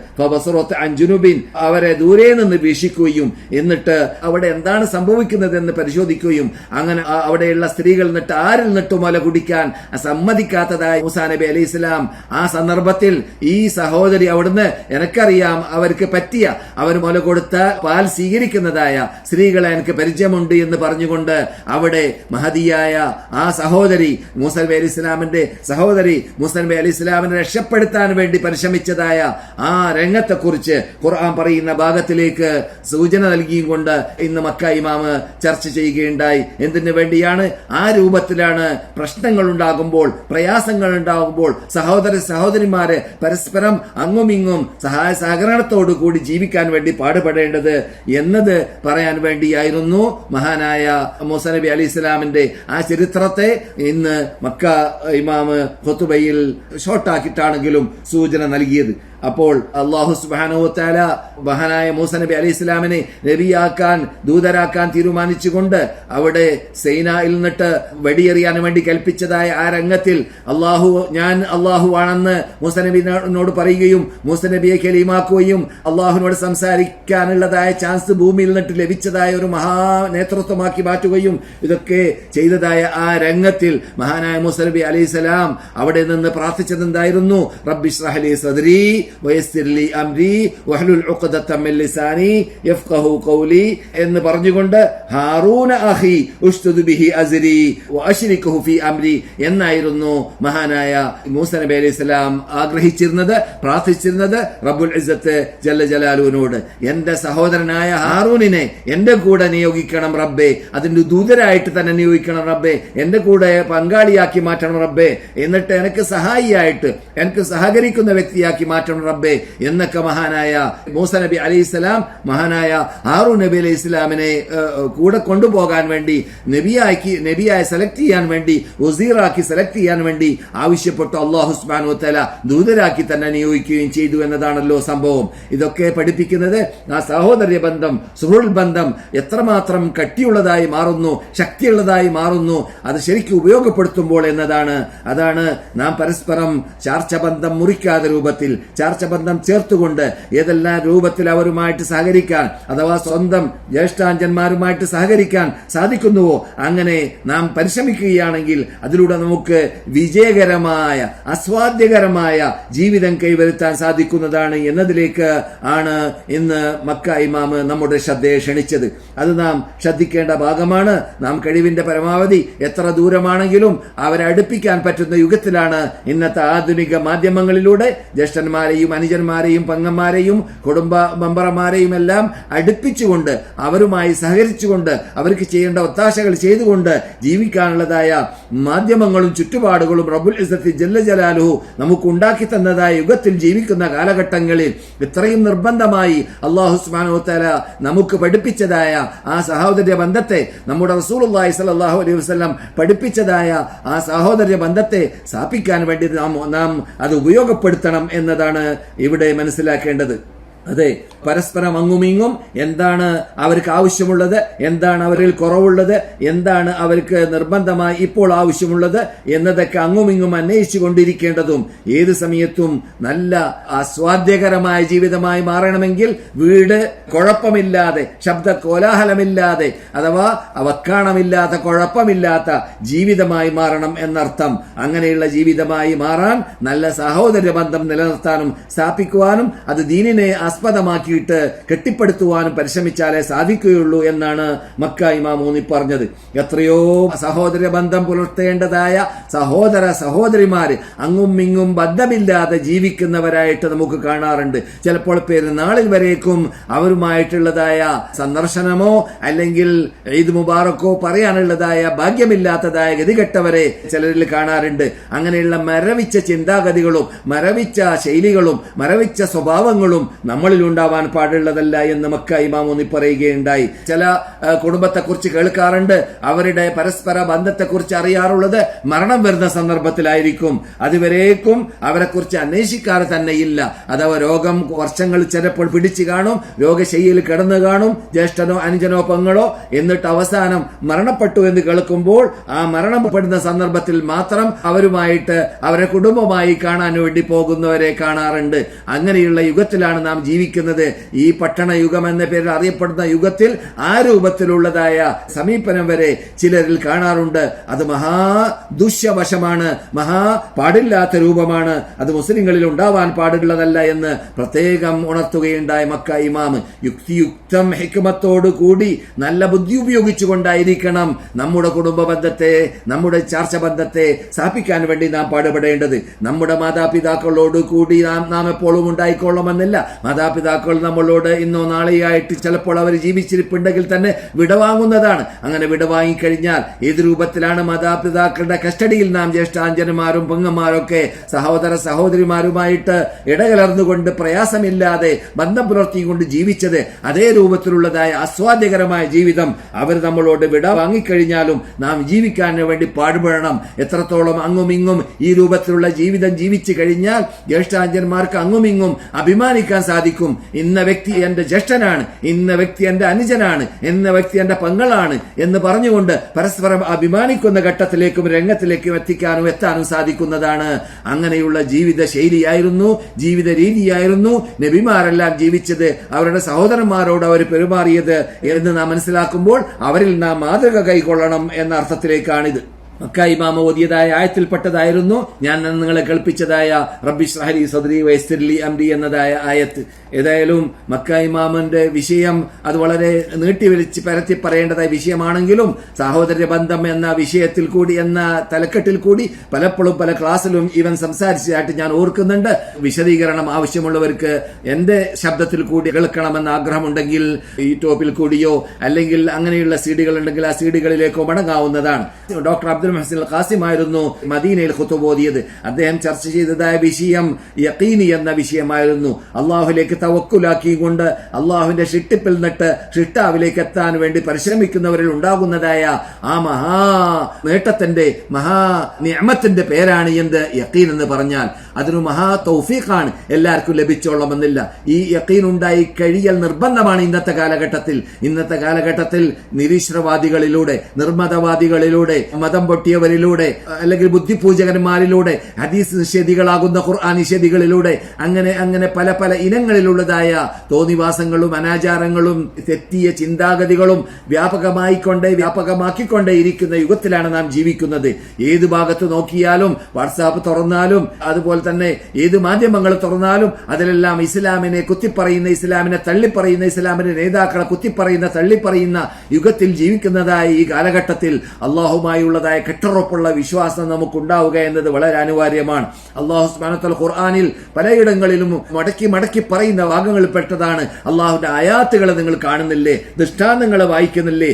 അവരെ ദൂരെ നിന്ന് വീക്ഷിക്കുകയും എന്നിട്ട് അവിടെ എന്താണ് സംഭവിക്കുന്നതെന്ന് പരിശോധിക്കുകയും അങ്ങനെ അവിടെയുള്ള സ്ത്രീകൾ നിന്നിട്ട് ആരിൽ നിന്നിട്ട് മുല കുടിക്കാൻ സമ്മതിക്കാത്തതായ മൂസാ നബി അലൈഹി ഇസ്ലാം ആ സന്ദർഭത്തിൽ ഈ സഹോദരി അവിടുന്ന് എനിക്കറിയാം അവർക്ക് പറ്റിയ അവർ മുല കൊടുത്ത പാൽ സ്വീകരിക്കുന്നതായ സ്ത്രീകളെ എനിക്ക് പരിചയമുണ്ട് എന്ന് പറഞ്ഞുകൊണ്ട് അവിടെ മഹദിയായ ആ സഹോദരി മൂസാ നബി അലൈഹി ഇസ്ലാമിന്റെ സഹോദരി മൂസാ നബി അലൈഹി ഇസ്ലാമിനെ രക്ഷപ്പെടുത്താൻ വേണ്ടി പരിശ്രമിച്ചതായ ആ രംഗത്തെക്കുറിച്ച് ഖുർആൻ പറയുന്ന ഭാഗത്തിലേക്ക് സൂചന നൽകിയും കൊണ്ട് ഇന്ന് മക്ക ഇമാമ് ചർച്ച ചെയ്യുകയുണ്ടായി. എന്തിനു വേണ്ടിയാണ്? ആ രൂപത്തിലാണ് പ്രശ്നങ്ങൾ ഉണ്ടാകുമ്പോൾ, പ്രയാസങ്ങൾ ഉണ്ടാകുമ്പോൾ സഹോദരിമാരെ പരസ്പരം അങ്ങുമിങ്ങും സഹായ സഹകരണത്തോടു കൂടി ജീവിക്കാൻ വേണ്ടി പാടുപെടേണ്ടത് എന്നത് പറയാൻ വേണ്ടിയായിരുന്നു മഹാനായ മൂസാ നബി അലൈഹി ഇസ്ലാമിന്റെ ആ ചരിത്രത്തെ ഇന്ന് മക്ക ഇമാമ് ഖുതുബയിൽ ഷോർട്ടാക്കിയിട്ടാണെങ്കിലും സൂചന നൽകിയത്. അപ്പോൾ അല്ലാഹു സുബ്ഹാനഹു വ തആല മഹാനായ മൂസാ നബി അലൈഹി ഇസ്ലാമിനെ നബിയാക്കാൻ ദൂതരാക്കാൻ തീരുമാനിച്ചുകൊണ്ട് അവിടെ സൈനായിൽ നിന്നിട്ട് വെടിയെറിയാൻ വേണ്ടി കൽപ്പിച്ചതായ ആ രംഗത്തിൽ ഞാൻ അല്ലാഹു ആണെന്ന് മൂസാ നബിയോട് പറയുകയും മൂസാ നബിയെ കലീമാക്കുകയും അല്ലാഹുവിനോട് സംസാരിക്കാനുള്ളതായ ചാൻസ് ഭൂമിയിൽ നിന്നിട്ട് ലഭിച്ചതായ ഒരു മഹാ നേതൃത്വമാക്കി മാറ്റുകയും ഇതൊക്കെ ചെയ്തതായ ആ രംഗത്തിൽ മഹാനായ മൂസാ നബി അലൈഹി സലാം അവിടെ നിന്ന് പ്രാർത്ഥിച്ചത് എന്തായിരുന്നു? റബ്ബി ഇശ്റഹ് ലി സദ്രി വയസ്സിർ ലി അംരി വഹ്ലുൽ ഉഖ്ദതം മിൻ ലിസാനി യഫ്ഖഹു ഖൗലി എന്ന് പറഞ്ഞുകൊണ്ട് ഹാറൂന അഖി ഉഷ്തുദ് ബിഹി അസ്രി വഅശ്രികുഹു ഫി അംരി എന്നായിരുന്നു മഹാനായ മൂസാ നബി അലൈഹി സലാം ആഗ്രഹിച്ചിരുന്നത്, പ്രാർത്ഥിച്ചിരുന്നത് റബ്ബുൽ ഇസ്സത്ത് ജല്ല ജലാലുവിനോട്. എന്റെ സഹോദരനായ ഹാറൂനിനെ എന്റെ കൂടെ നിയോഗിക്കണം റബ്ബേ, അതിന്റെ ദൂതരായിട്ട് തന്നെ നിയോഗിക്കണം റബ്ബേ, എന്റെ കൂടെ പങ്കാളിയാക്കി മാറ്റണം റബ്ബേ, എന്നിട്ട് എനിക്ക് സഹായിയായിട്ട് എനിക്ക് സഹകരിക്കുന്ന വ്യക്തിയാക്കി മാറ്റണം റബ്ബേ എന്നൊക്കെ മഹാനായ മൂസാ നബി അലൈഹിസ്സലാം മഹാനായ ഹാറൂൻ നബി അലൈഹി ഇസ്ലാമിനെ കൂടെ കൊണ്ടുപോകാൻ വേണ്ടി നബിയായി സെലക്ട് ചെയ്യാൻ വേണ്ടി വസീറാക്കി സെലക്ട് ചെയ്യാൻ വേണ്ടി ആവശ്യപ്പെട്ടു. അല്ലാഹു സുബ്ഹാനഹു വ തആല ദൂതരാക്കി തന്നെ നിയോഗിക്കുകയും ചെയ്തു എന്നതാണല്ലോ സംഭവം. ഇതൊക്കെ പഠിപ്പിക്കുന്നത് ആ സഹോദര്യ ബന്ധം, സുഹൃൽ ബന്ധം എത്രമാത്രം കട്ടിയുള്ളതായി മാറുന്നു, ശക്തിയുള്ളതായി മാറുന്നു അത് ശരിക്കും ഉപയോഗപ്പെടുത്തുമ്പോൾ എന്നതാണ്. അതാണ് നാം പരസ്പരം ചാർച്ചബന്ധം മുറിക്കാതെ രൂപത്തിൽ ചാർച്ചബന്ധം ചേർത്തുകൊണ്ട് ഏതെല്ലാം രൂപത്തിൽ അവരുമായിട്ട് സഹകരിക്കാൻ അഥവാ സ്വന്തം ജ്യേഷ്ഠാഞ്ചന്മാരുമായിട്ട് സഹകരിക്കാൻ സാധിക്കുന്നുവോ അങ്ങനെ നാം പരിശ്രമിക്കുകയാണെങ്കിൽ അതിലൂടെ നമുക്ക് വിജയകരമായ അസ്വാദ്യകരമായ ജീവിതം കൈവരുത്താൻ സാധിക്കുന്നതാണ് എന്നതിലേക്ക് ആണ് ഇന്ന് മക്ക ഇമാമ് നമ്മുടെ ശ്രദ്ധയെ ക്ഷണിച്ചത്. അത് നാം ശ്രദ്ധിക്കേണ്ട ഭാഗമാണ്. നാം കഴിവിന്റെ പരമാവധി എത്ര ദൂരമാണെങ്കിലും അവരെ അടുപ്പിക്കാൻ പറ്റുന്ന യുഗത്തിലാണ് ഇന്നത്തെ ആധുനിക മാധ്യമങ്ങളിലൂടെ ജ്യേഷ്ഠന്മാരെയും അനുജന്മാരെയും പെങ്ങന്മാരെയും കുടുംബ മെമ്പർമാരെയും എല്ലാം അടുപ്പിച്ചുകൊണ്ട് അവരുമായി സഹകരിച്ചുകൊണ്ട് അവർക്ക് ചെയ്യേണ്ട ഒത്താശകൾ ചെയ്തുകൊണ്ട് ജീവിക്കാനുള്ളതായ മാധ്യമങ്ങളും ചുറ്റുപാടുകളും റബ്ബുൽ ഇസ്സത്തി ജല്ല ജലാലുഹു നമുക്ക് ഉണ്ടാക്കി തന്നതായ യുഗത്തിൽ ജീവിക്കുന്ന കാലഘട്ടങ്ങളിൽ ഇത്രയും നിർബന്ധമായി അല്ലാഹു സുബ്ഹാനഹു വ തആല നമുക്ക് പഠിപ്പിച്ചതായ ആ സഹോദര്യ ബന്ധത്തെ നമ്മുടെ റസൂലുള്ളാഹി സ്വല്ലല്ലാഹു അലൈഹി വസല്ലം പഠിപ്പിച്ചതായ ആ സഹോദര്യ ബന്ധത്തെ സ്ഥാപിക്കാൻ വേണ്ടി നാം അത് ഉപയോഗപ്പെടുത്തണം എന്നതാണ് ഇവിടെ മനസ്സിലാക്കേണ്ടത്. അതെ, പരസ്പരം അങ്ങുമിങ്ങും എന്താണ് അവർക്ക് ആവശ്യമുള്ളത്, എന്താണ് അവരിൽ കുറവുള്ളത്, എന്താണ് അവർക്ക് നിർബന്ധമായി ഇപ്പോൾ ആവശ്യമുള്ളത് എന്നതൊക്കെ അങ്ങുമിങ്ങും അന്വേഷിച്ചു കൊണ്ടിരിക്കേണ്ടതും ഏത് സമയത്തും നല്ല ആസ്വാദ്യകരമായ ജീവിതമായി മാറണമെങ്കിൽ വീട് കുഴപ്പമില്ലാതെ, ശബ്ദ കോലാഹലമില്ലാതെ അഥവാ വക്കാണമില്ലാത്ത കുഴപ്പമില്ലാത്ത ജീവിതമായി മാറണം എന്നർത്ഥം. അങ്ങനെയുള്ള ജീവിതമായി മാറാൻ നല്ല സഹോദര്യ ബന്ധം നിലനിർത്താനും സ്ഥാപിക്കുവാനും അത് ദീനിനെ ആസ്പദമാക്കിയിട്ട് കെട്ടിപ്പടുത്തുവാനും പരിശ്രമിച്ചാലേ സാധിക്കുകയുള്ളൂ എന്നാണ് മക്ക ഇമാം ഊന്നി പറഞ്ഞത്. എത്രയോ സഹോദര ബന്ധം പുലർത്തേണ്ടതായ സഹോദര സഹോദരിമാര് അങ്ങും ഇങ്ങും ബന്ധമില്ലാതെ ജീവിക്കുന്നവരായിട്ട് നമുക്ക് കാണാറുണ്ട്. ചിലപ്പോൾ പെരുന്നാളിൽ വരേക്കും അവരുമായിട്ടുള്ളതായ സന്ദർശനമോ അല്ലെങ്കിൽ ഈദ് മുബാറക്കോ പറയാനുള്ളതായ ഭാഗ്യമില്ലാത്തതായ ഗതികെട്ടവരെ ചിലരിൽ കാണാറുണ്ട്. അങ്ങനെയുള്ള മരവിച്ച ചിന്താഗതികളും മരവിച്ച ശൈലികളും മരവിച്ച സ്വഭാവങ്ങളും നമ്മളിൽ ഉണ്ടാവാൻ പാടുള്ളതല്ല എന്ന് മക്ക ഇമാം ഊന്നി പറയുകയുണ്ടായി. ചില കുടുംബത്തെക്കുറിച്ച് കേൾക്കാറുണ്ട്, അവരുടെ പരസ്പര ബന്ധത്തെക്കുറിച്ച് അറിയാറുള്ളത് മരണം വരുന്ന സന്ദർഭത്തിലായിരിക്കും. അതുവരേക്കും അവരെക്കുറിച്ച് അന്വേഷിക്കാറ് തന്നെയില്ല. അഥവാ രോഗം വർഷങ്ങൾ ചിലപ്പോൾ പിടിച്ചു കാണും, രോഗശൈലിയിൽ കിടന്നു കാണും, ജ്യേഷ്ഠനോ അനുജനോ പെങ്ങളോ, എന്നിട്ട് അവസാനം മരണപ്പെട്ടു എന്ന് കേൾക്കുമ്പോൾ ആ മരണപ്പെടുന്ന സന്ദർഭത്തിൽ മാത്രം അവരുമായിട്ട് അവരെ കുടുംബമായി കാണാൻ വേണ്ടി പോകുന്നവരെ കാണാറുണ്ട്. അങ്ങനെയുള്ള യുഗത്തിലാണ് നാം ജീവിക്കുന്നത്. ഈ പട്ടണ യുഗം എന്ന പേരിൽ അറിയപ്പെടുന്ന യുഗത്തിൽ ആ രൂപത്തിലുള്ളതായ സമീപനം വരെ ചിലരിൽ കാണാറുണ്ട്. അത് മഹാ ദുഷ്യവശമാണ്, മഹാ പാടില്ലാത്ത രൂപമാണ്. അത് മുസ്ലിങ്ങളിൽ ഉണ്ടാവാൻ പാടുള്ളതല്ല എന്ന് പ്രത്യേകം ഉണർത്തുകയുണ്ടായ മക്ക ഇമാം. യുക്തിയുക്തം ഹിക്മത്തോടു കൂടി നല്ല ബുദ്ധി ഉപയോഗിച്ചുകൊണ്ടായിരിക്കണം നമ്മുടെ കുടുംബ ബന്ധത്തെ, നമ്മുടെ ചാർച്ച ബന്ധത്തെ സ്ഥാപിക്കാൻ വേണ്ടി നാം പാടുപെടേണ്ടത്. നമ്മുടെ മാതാപിതാക്കളോട് കൂടി നാം എപ്പോഴും ഉണ്ടായിക്കൊള്ളണമെന്നില്ല. മാതാപിതാക്കൾ നമ്മളോട് ഇന്നോ നാളെയായിട്ട് ചിലപ്പോൾ അവർ ജീവിച്ചിരിപ്പുണ്ടെങ്കിൽ തന്നെ വിടവാങ്ങുന്നതാണ്. അങ്ങനെ വിടവാങ്ങിക്കഴിഞ്ഞാൽ ഏത് രൂപത്തിലാണ് മാതാപിതാക്കളുടെ കസ്റ്റഡിയിൽ നാം ജ്യേഷ്ഠാഞ്ജനമാരും പെങ്ങന്മാരൊക്കെ സഹോദര സഹോദരിമാരുമായിട്ട് ഇടകലർന്നുകൊണ്ട് പ്രയാസമില്ലാതെ ബന്ധം പുലർത്തിക്കൊണ്ട് ജീവിച്ചത്, അതേ രൂപത്തിലുള്ളതായ ആസ്വാദ്യകരമായ ജീവിതം അവർ നമ്മളോട് വിട വാങ്ങിക്കഴിഞ്ഞാലും നാം ജീവിക്കാൻ വേണ്ടി പാടുപെടണം. എത്രത്തോളം അങ്ങുമിങ്ങും ഈ രൂപത്തിലുള്ള ജീവിതം ജീവിച്ചു കഴിഞ്ഞാൽ ജ്യേഷ്ഠാഞ്ജന്മാർക്ക് അങ്ങുമിങ്ങും അഭിമാനിക്കാൻ സാധിക്കും. ഇന്ന വ്യക്തി എന്റെ ജ്യേഷ്ഠനാണ്, ഇന്ന വ്യക്തി എന്റെ അനുജനാണ്, ഇന്ന വ്യക്തി എന്റെ പെങ്ങളാണ് എന്ന് പറഞ്ഞുകൊണ്ട് പരസ്പരം അഭിമാനിക്കുന്ന ഘട്ടത്തിലേക്കും രംഗത്തിലേക്കും എത്താനും സാധിക്കുന്നതാണ്. അങ്ങനെയുള്ള ജീവിത ശൈലിയായിരുന്നു, ജീവിത രീതിയായിരുന്നു നബിമാരെല്ലാം ജീവിച്ചത്, അവരുടെ സഹോദരന്മാരോട് അവർ പെരുമാറിയത് എന്ന് നാം മനസ്സിലാക്കുമ്പോൾ അവരിൽ നാം മാതൃക കൈക്കൊള്ളണം എന്ന അർത്ഥത്തിലേക്കാണിത്. മക്ക ഇമാം ഓതിയതായ ആയത്തിൽപ്പെട്ടതായിരുന്നു ഞാൻ നിങ്ങളെ കേൾപ്പിച്ചതായ റബ്ബി ഇശ്റഹ് ലി സദ്രി വയസ്സിർ ലി അംരി എന്നതായ ആയത്ത്. ഏതായാലും മക്ക ഇമാമിന്റെ വിഷയം അത് വളരെ നീട്ടിവലിച്ച് പരത്തി പറയേണ്ടതായ വിഷയമാണെങ്കിലും സഹോദര ബന്ധം എന്ന വിഷയത്തിൽ കൂടി, എന്ന തലക്കെട്ടിൽ കൂടി പലപ്പോഴും പല ക്ലാസ്സിലും ഇവൻ സംസാരിച്ചതായിട്ട് ഞാൻ ഓർക്കുന്നുണ്ട്. വിശദീകരണം ആവശ്യമുള്ളവർക്ക് എന്റെ ശബ്ദത്തിൽ കൂടി കേൾക്കണമെന്ന ആഗ്രഹമുണ്ടെങ്കിൽ യൂട്യൂബിൽ കൂടിയോ അല്ലെങ്കിൽ അങ്ങനെയുള്ള സീഡികൾ ഉണ്ടെങ്കിൽ ആ സീഡികളിലേക്കോ മടങ്ങാവുന്നതാണ്. ഡോക്ടർ അബ്ദുൽ മുഹ്സിൻ അൽ ഖാസിം ആയിരുന്നു മദീനയിൽ ഖുതുബ ഓതിയത്. അദ്ദേഹം ചർച്ച ചെയ്തതായ വിഷയം യഖീനി എന്ന വിഷയമായിരുന്നു. അള്ളാഹുലേക്ക് തവക്കുലാക്കിക്കൊണ്ട് അള്ളാഹുവിന്റെ ഷിട്ടിപ്പിൽ നിന്നിട്ട് ഷിട്ടാവിലേക്ക് എത്താൻ വേണ്ടി പരിശ്രമിക്കുന്നവരിൽ ഉണ്ടാകുന്നതായ ആ മഹാ നേട്ടത്തിന്റെ മഹാ നിഅമത്തിന്റെ പേരാണ് എന്ത് യഖീൻ എന്ന് പറഞ്ഞാൽ. അതൊരു മഹാ തൗഫീഖാണ്, എല്ലാവർക്കും ലഭിച്ചോളണമെന്നില്ല. ഈ യഖീൻ ഉണ്ടായി കഴിയൽ നിർബന്ധമാണ് ഇന്നത്തെ കാലഘട്ടത്തിൽ. ഇന്നത്തെ കാലഘട്ടത്തിൽ നിരീശ്വരവാദികളിലൂടെ, നിർമ്മതവാദികളിലൂടെ, മതം പൊട്ടിയവരിലൂടെ, അല്ലെങ്കിൽ ബുദ്ധിപൂജകന്മാരിലൂടെ, ഹദീസ് നിഷേധികളാകുന്ന ഖുർആൻ നിഷേധികളിലൂടെ, അങ്ങനെ പല പല ഇനങ്ങളിലുള്ളതായ തോന്നിവാസങ്ങളും അനാചാരങ്ങളും തെറ്റിയ ചിന്താഗതികളും വ്യാപകമാക്കിക്കൊണ്ടേ ഇരിക്കുന്ന യുഗത്തിലാണ് നാം ജീവിക്കുന്നത്. ഏത് ഭാഗത്ത് നോക്കിയാലും, വാട്സാപ്പ് തുറന്നാലും അതുപോലെ തന്നെ ഏത് മാധ്യമങ്ങൾ തുറന്നാലും അതിലെല്ലാം ഇസ്ലാമിനെ കുത്തിപ്പറയുന്ന, ഇസ്ലാമിനെ തള്ളിപ്പറയുന്ന, ഇസ്ലാമിന്റെ നേതാക്കളെ കുത്തിപ്പറയുന്ന, തള്ളിപ്പറയുന്ന യുഗത്തിൽ ജീവിക്കുന്നതായ ഈ കാലഘട്ടത്തിൽ അള്ളാഹുമായുള്ളതായ കെട്ടുറപ്പുള്ള വിശ്വാസം നമുക്കുണ്ടാവുക എന്നത് വളരെ അനിവാര്യമാണ്. അള്ളാഹു സുബ്ഹാനഹു വ തആല ഖുർആനിൽ പലയിടങ്ങളിലും മടക്കി പറയുന്ന ഭാഗങ്ങളിൽ പെട്ടതാണ് അള്ളാഹുവിന്റെ ആയാത്തുകൾ നിങ്ങൾ കാണുന്നില്ലേ, ദൃഷ്ടാന്തങ്ങൾ വായിക്കുന്നില്ലേ.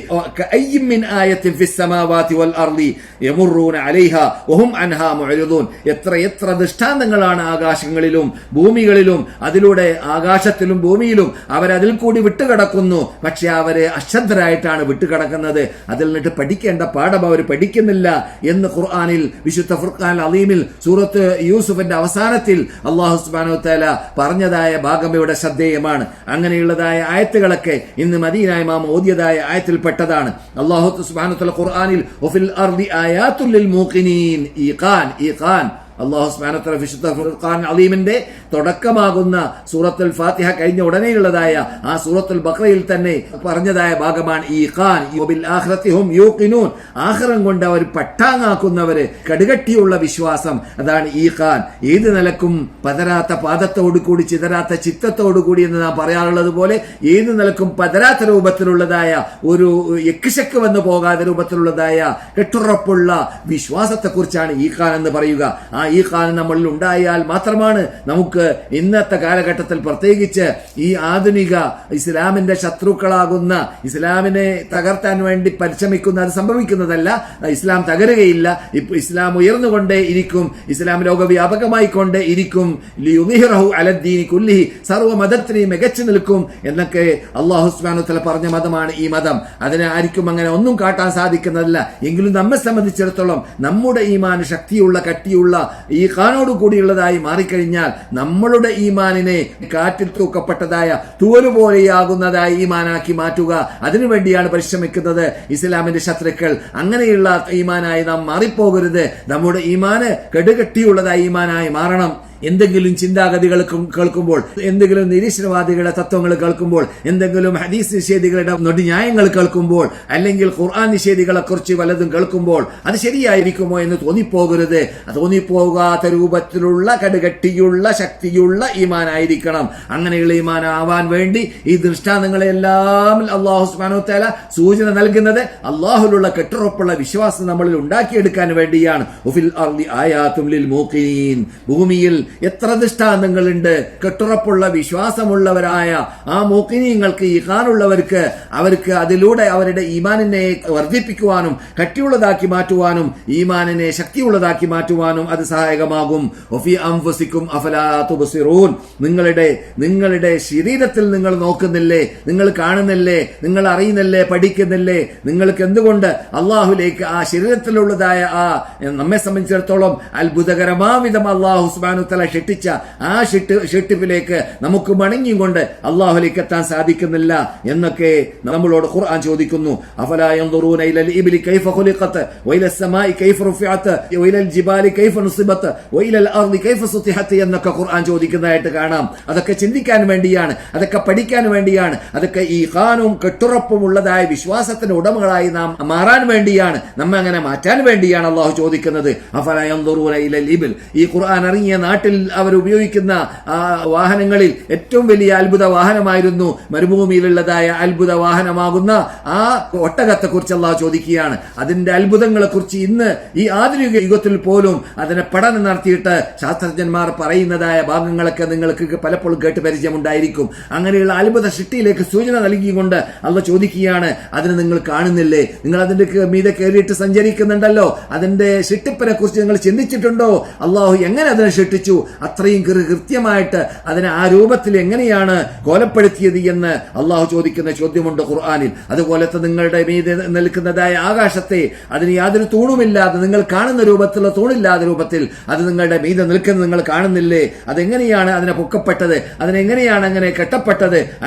എത്ര ദൃഷ്ടാന്തങ്ങളാണ് ആകാശങ്ങളിലും ഭൂമികളിലും, അതിലൂടെ ആകാശത്തിലും ഭൂമിയിലും അവരതിൽ കൂടി വിട്ടുകിടക്കുന്നു. പക്ഷെ അവരെ അശ്രദ്ധരായിട്ടാണ് വിട്ടുകിടക്കുന്നത്. അതിൽ നിന്നിട്ട് പഠിക്കേണ്ട പാഠം അവർ പഠിക്കുന്നില്ല എന്ന് ഖുർആനിൽ വിശുദ്ധ ഫുർഖാൻ അലീമിൽ സൂറത്ത് യൂസുഫിന്റെ അവസാനത്തിൽ അല്ലാഹു സുബ്ഹാനഹു വ തആല പറഞ്ഞതായ ഭാഗം ഇവിടെ ശ്രദ്ധേയമാണ്. അങ്ങനെയുള്ളതായ ആയത്തുകളൊക്കെ ഇന്ന് മദീന ഇമാം ഓതിയതായ ആയത്തിൽപ്പെട്ടതാണ്. അല്ലാഹു സുബ്ഹാനഹു വ തആല ഖുർആനിൽ വഫിൽ അർദി ആയാത്തുൽ ലിൽ മൂഖിനീൻ, ഈഖാൻ അല്ലാഹു സുബ്ഹാനഹു വ തആല വിശുദ്ധ ഖുർആൻ അലീമിന്റെ തുടക്കമാകുന്ന സൂറത്തുൽ ഫാത്തിഹ കഴിഞ്ഞ ഉടനെയുള്ളതായ ആ സൂറത്തുൽ ബഖറയിൽ തന്നെ പറഞ്ഞതായ ഭാഗമാണ് ഈഖാൻ. വബിൽ ആഖിറതി ഹും യൂഖിനൂൻ, ആഖിറം കൊണ്ട് അവർ പട്ടാങ്ങാക്കുന്നവര്, കടുകട്ടിയുള്ള വിശ്വാസം, അതാണ് ഈഖാൻ. ഏത് നിലക്കും പതരാത്ത പാദത്തോടുകൂടി ചിതരാത്ത ചിത്തത്തോടുകൂടി എന്ന് നാം പറയാറുള്ളത് പോലെ ഏത് നിലക്കും പതരാത്ത രൂപത്തിലുള്ളതായ ഒരു യക്ഷക്ക് വന്നു പോകാത്ത രൂപത്തിലുള്ളതായ കെട്ടുറപ്പുള്ള വിശ്വാസത്തെക്കുറിച്ചാണ് ഈഖാൻ എന്ന് പറയുക. ആ ഈഖാൻ നമ്മളിൽ ഉണ്ടായാൽ മാത്രമാണ് നമുക്ക് ഇന്നത്തെ കാലഘട്ടത്തിൽ പ്രത്യേകിച്ച് ഈ ആധുനിക ഇസ്ലാമിന്റെ ശത്രുക്കളാകുന്ന, ഇസ്ലാമിനെ തകർത്താൻ വേണ്ടി പരിശ്രമിക്കുന്ന, അത് സംഭവിക്കുന്നതല്ല. ഇസ്ലാം തകരുകയില്ല, ഇസ്ലാം ഉയർന്നുകൊണ്ടേ ഇരിക്കും, ഇസ്ലാം ലോകവ്യാപകമായി കൊണ്ടേ ഇരിക്കും. ലിയുദ്ഹിറഹു അലദ്ദീനി കുല്ലിഹി, സർവ്വ മതത്തിനെയും മികച്ചു നിൽക്കും എന്നൊക്കെ അല്ലാഹു സുബ്ഹാനഹു വ തആല പറഞ്ഞ മതമാണ് ഈ മതം. അതിനെ ആർക്കും അങ്ങനെ ഒന്നും കാട്ടാൻ സാധിക്കുന്നതല്ല. എങ്കിലും നമ്മെ സംബന്ധിച്ചിടത്തോളം നമ്മുടെ ഈമാൻ ശക്തിയുള്ള, കട്ടിയുള്ള ഈഖാനോട് കൂടിയുള്ളതായി മാറിക്കഴിഞ്ഞാൽ നമ്മളുടെ ഈമാനിനെ കാറ്റിൽ തൂക്കപ്പെട്ടതായ തൂവലുപോലെയാകുന്നതായ ഈമാനാക്കി മാറ്റുക, അതിനുവേണ്ടിയാണ് പരിശ്രമിക്കുന്നത് ഇസ്ലാമിന്റെ ശത്രുക്കൾ. അങ്ങനെയുള്ള ഈമാനായി നാം മാറിപ്പോകരുത്. നമ്മുടെ ഈമാന് കെടുകട്ടിയുള്ളതായ ഈമാനായി മാറണം. എന്തെങ്കിലും ചിന്താഗതികൾ കേൾക്കുമ്പോൾ, എന്തെങ്കിലും നിരീശ്വരവാദികളുടെ തത്വങ്ങൾ കേൾക്കുമ്പോൾ, എന്തെങ്കിലും ഹദീസ് നിഷേധികളുടെ നൊടിന്യായങ്ങൾ കേൾക്കുമ്പോൾ, അല്ലെങ്കിൽ ഖുർആൻ നിഷേധികളെ കുറിച്ച് വല്ലതും കേൾക്കുമ്പോൾ അത് ശരിയായിരിക്കുമോ എന്ന് തോന്നിപ്പോകരുത്. തോന്നിപ്പോകാത്ത രൂപത്തിലുള്ള കടുകട്ടിയുള്ള ശക്തിയുള്ള ഈമാനായിരിക്കണം. അങ്ങനെയുള്ള ഈമാൻ ആവാൻ വേണ്ടി ഈ ദൃഷ്ടാന്തങ്ങളെല്ലാം അല്ലാഹു സുബ്ഹാനഹു വ തആല സൂചന നൽകുന്നത് അല്ലാഹുവിലുള്ള കെട്ടുറപ്പുള്ള വിശ്വാസം നമ്മളിൽ ഉണ്ടാക്കിയെടുക്കാൻ വേണ്ടിയാണ്. ഉഫിൽ അർളി ആയാതും ലിൽ മൂഖിനീൻ, ഭൂമിയിൽ എത്ര ദൃഷ്ടാന്തങ്ങളുണ്ട്. കെട്ടുറപ്പുള്ള വിശ്വാസമുള്ളവരായ ആ മൂഖിനീങ്ങൾക്ക്, ഈഖാനുള്ളവർക്ക്, അവർക്ക് അതിലൂടെ അവരുടെ ഈമാനിനെ വർദ്ധിപ്പിക്കുവാനും കട്ടിയുള്ളതാക്കി മാറ്റുവാനും ഈമാനിനെ ശക്തിയുള്ളതാക്കി മാറ്റുവാനും അത് സഹായകമാകും. വഫീ അൻഫുസികും അഫലാ തുബ്സിറൂൻ, നിങ്ങളുടെ ശരീരത്തിൽ നിങ്ങൾ നോക്കുന്നില്ലേ, നിങ്ങൾ കാണുന്നില്ലേ, നിങ്ങൾ അറിയുന്നില്ലേ, പഠിക്കുന്നില്ലേ? നിങ്ങൾക്ക് എന്തുകൊണ്ട് അള്ളാഹുലേക്ക് ആ ശരീരത്തിലുള്ളതായ ആ നമ്മെ സംബന്ധിച്ചിടത്തോളം അത്ഭുതകരമാവിധം അള്ളാഹു സുബ്ഹാനഹു വ തആല ഷെട്ടിച്ച ആ ഷെട്ടിപ്പിലേക്ക് നമുക്ക് മടങ്ങിക്കൊണ്ട് അള്ളാഹുലേക്ക് എത്താൻ സാധിക്കുന്നില്ല എന്നൊക്കെ നമ്മളോട് ഖുർആൻ ചോദിക്കുന്നു. അഫലാ യൻദുറൂന ഇലൽ ഇബ്ലി കൈഫ ഖുലിഖത് വഇലസ് സമാഇ കൈഫ റുഫിഅത് വഇലൽ ജിബാലി കൈഫ നുസിബത് വഇലൽ അർളി കൈഫ സുതിഹത് എന്നൊക്കെ ഖുർആൻ ചോദിക്കുന്നതായിട്ട് കാണാം. അതൊക്കെ ചിന്തിക്കാൻ വേണ്ടിയാണ്, അതൊക്കെ പഠിക്കാൻ വേണ്ടിയാണ്, അതൊക്കെ ഈഖാനും കെട്ടുറപ്പും ഉള്ളതായ വിശ്വാസത്തിന്റെ ഉടമകളായി നാം മാറാൻ വേണ്ടിയാണ്, നമ്മെ അങ്ങനെ മാറ്റാൻ വേണ്ടിയാണ് അള്ളാഹു ചോദിക്കുന്നത്. അഫലാ യൻദുറൂന ഇലൽ ഇബ്ൽ, ഈ ഖുർആൻ ഇറങ്ങിയ നാട്ടിൽ അവർ ഉപയോഗിക്കുന്ന വാഹനങ്ങളിൽ ഏറ്റവും വലിയ അത്ഭുത വാഹനമായിരുന്നു മരുഭൂമിയിലുള്ളതായ അത്ഭുത വാഹനമാകുന്ന ആ ഒട്ടകത്തെ കുറിച്ച് അള്ളാഹു ചോദിക്കുകയാണ്. അതിന്റെ അത്ഭുതങ്ങളെ കുറിച്ച് ഇന്ന് ഈ ആധുനിക യുഗത്തിൽ പോലും അതിനെ പഠനം നടത്തിയിട്ട് ശാസ്ത്രജ്ഞന്മാർ പറയുന്നതായ ഭാഗങ്ങളൊക്കെ നിങ്ങൾക്ക് പലപ്പോഴും കേട്ട് പരിചയമുണ്ടായിരിക്കും. അങ്ങനെയുള്ള അത്ഭുത സൃഷ്ടിയിലേക്ക് സൂചന നൽകിക്കൊണ്ട് അള്ളാഹു ചോദിക്കുകയാണ്, അതിനെ നിങ്ങൾ കാണുന്നില്ലേ? നിങ്ങൾ അതിന്റെ മീതെ കയറിയിട്ട് സഞ്ചരിക്കുന്നുണ്ടല്ലോ, അതിന്റെ സൃഷ്ടിപ്പിനെ കുറിച്ച് നിങ്ങൾ ചിന്തിച്ചിട്ടുണ്ടോ? അള്ളാഹു എങ്ങനെ അതിനെ സൃഷ്ടിച്ചു? അത്രയും കൃത്യമായിട്ട് അതിനെ ആ രൂപത്തിൽ എങ്ങനെയാണ് കോലപ്പെടുത്തിയത് എന്ന് അള്ളാഹു ചോദിക്കുന്ന ചോദ്യമുണ്ട് ഖുർആനിൽ. അതുപോലത്തെ നിങ്ങളുടെ മീതെ നിൽക്കുന്നതായ ആകാശത്തെ അതിന് യാതൊരു തൂണുമില്ലാതെ, നിങ്ങൾ കാണുന്ന രൂപത്തിലുള്ള തൂണില്ലാത്ത രൂപത്തിൽ അത് നിങ്ങളുടെ മീതെ നിൽക്കുന്നത് നിങ്ങൾ കാണുന്നില്ലേ? അതെങ്ങനെയാണ് അതിനെ പൊക്കപ്പെട്ടത്? അതിനെങ്ങനെയാണ് അങ്ങനെ കെട്ടപ്പെട്ടത്?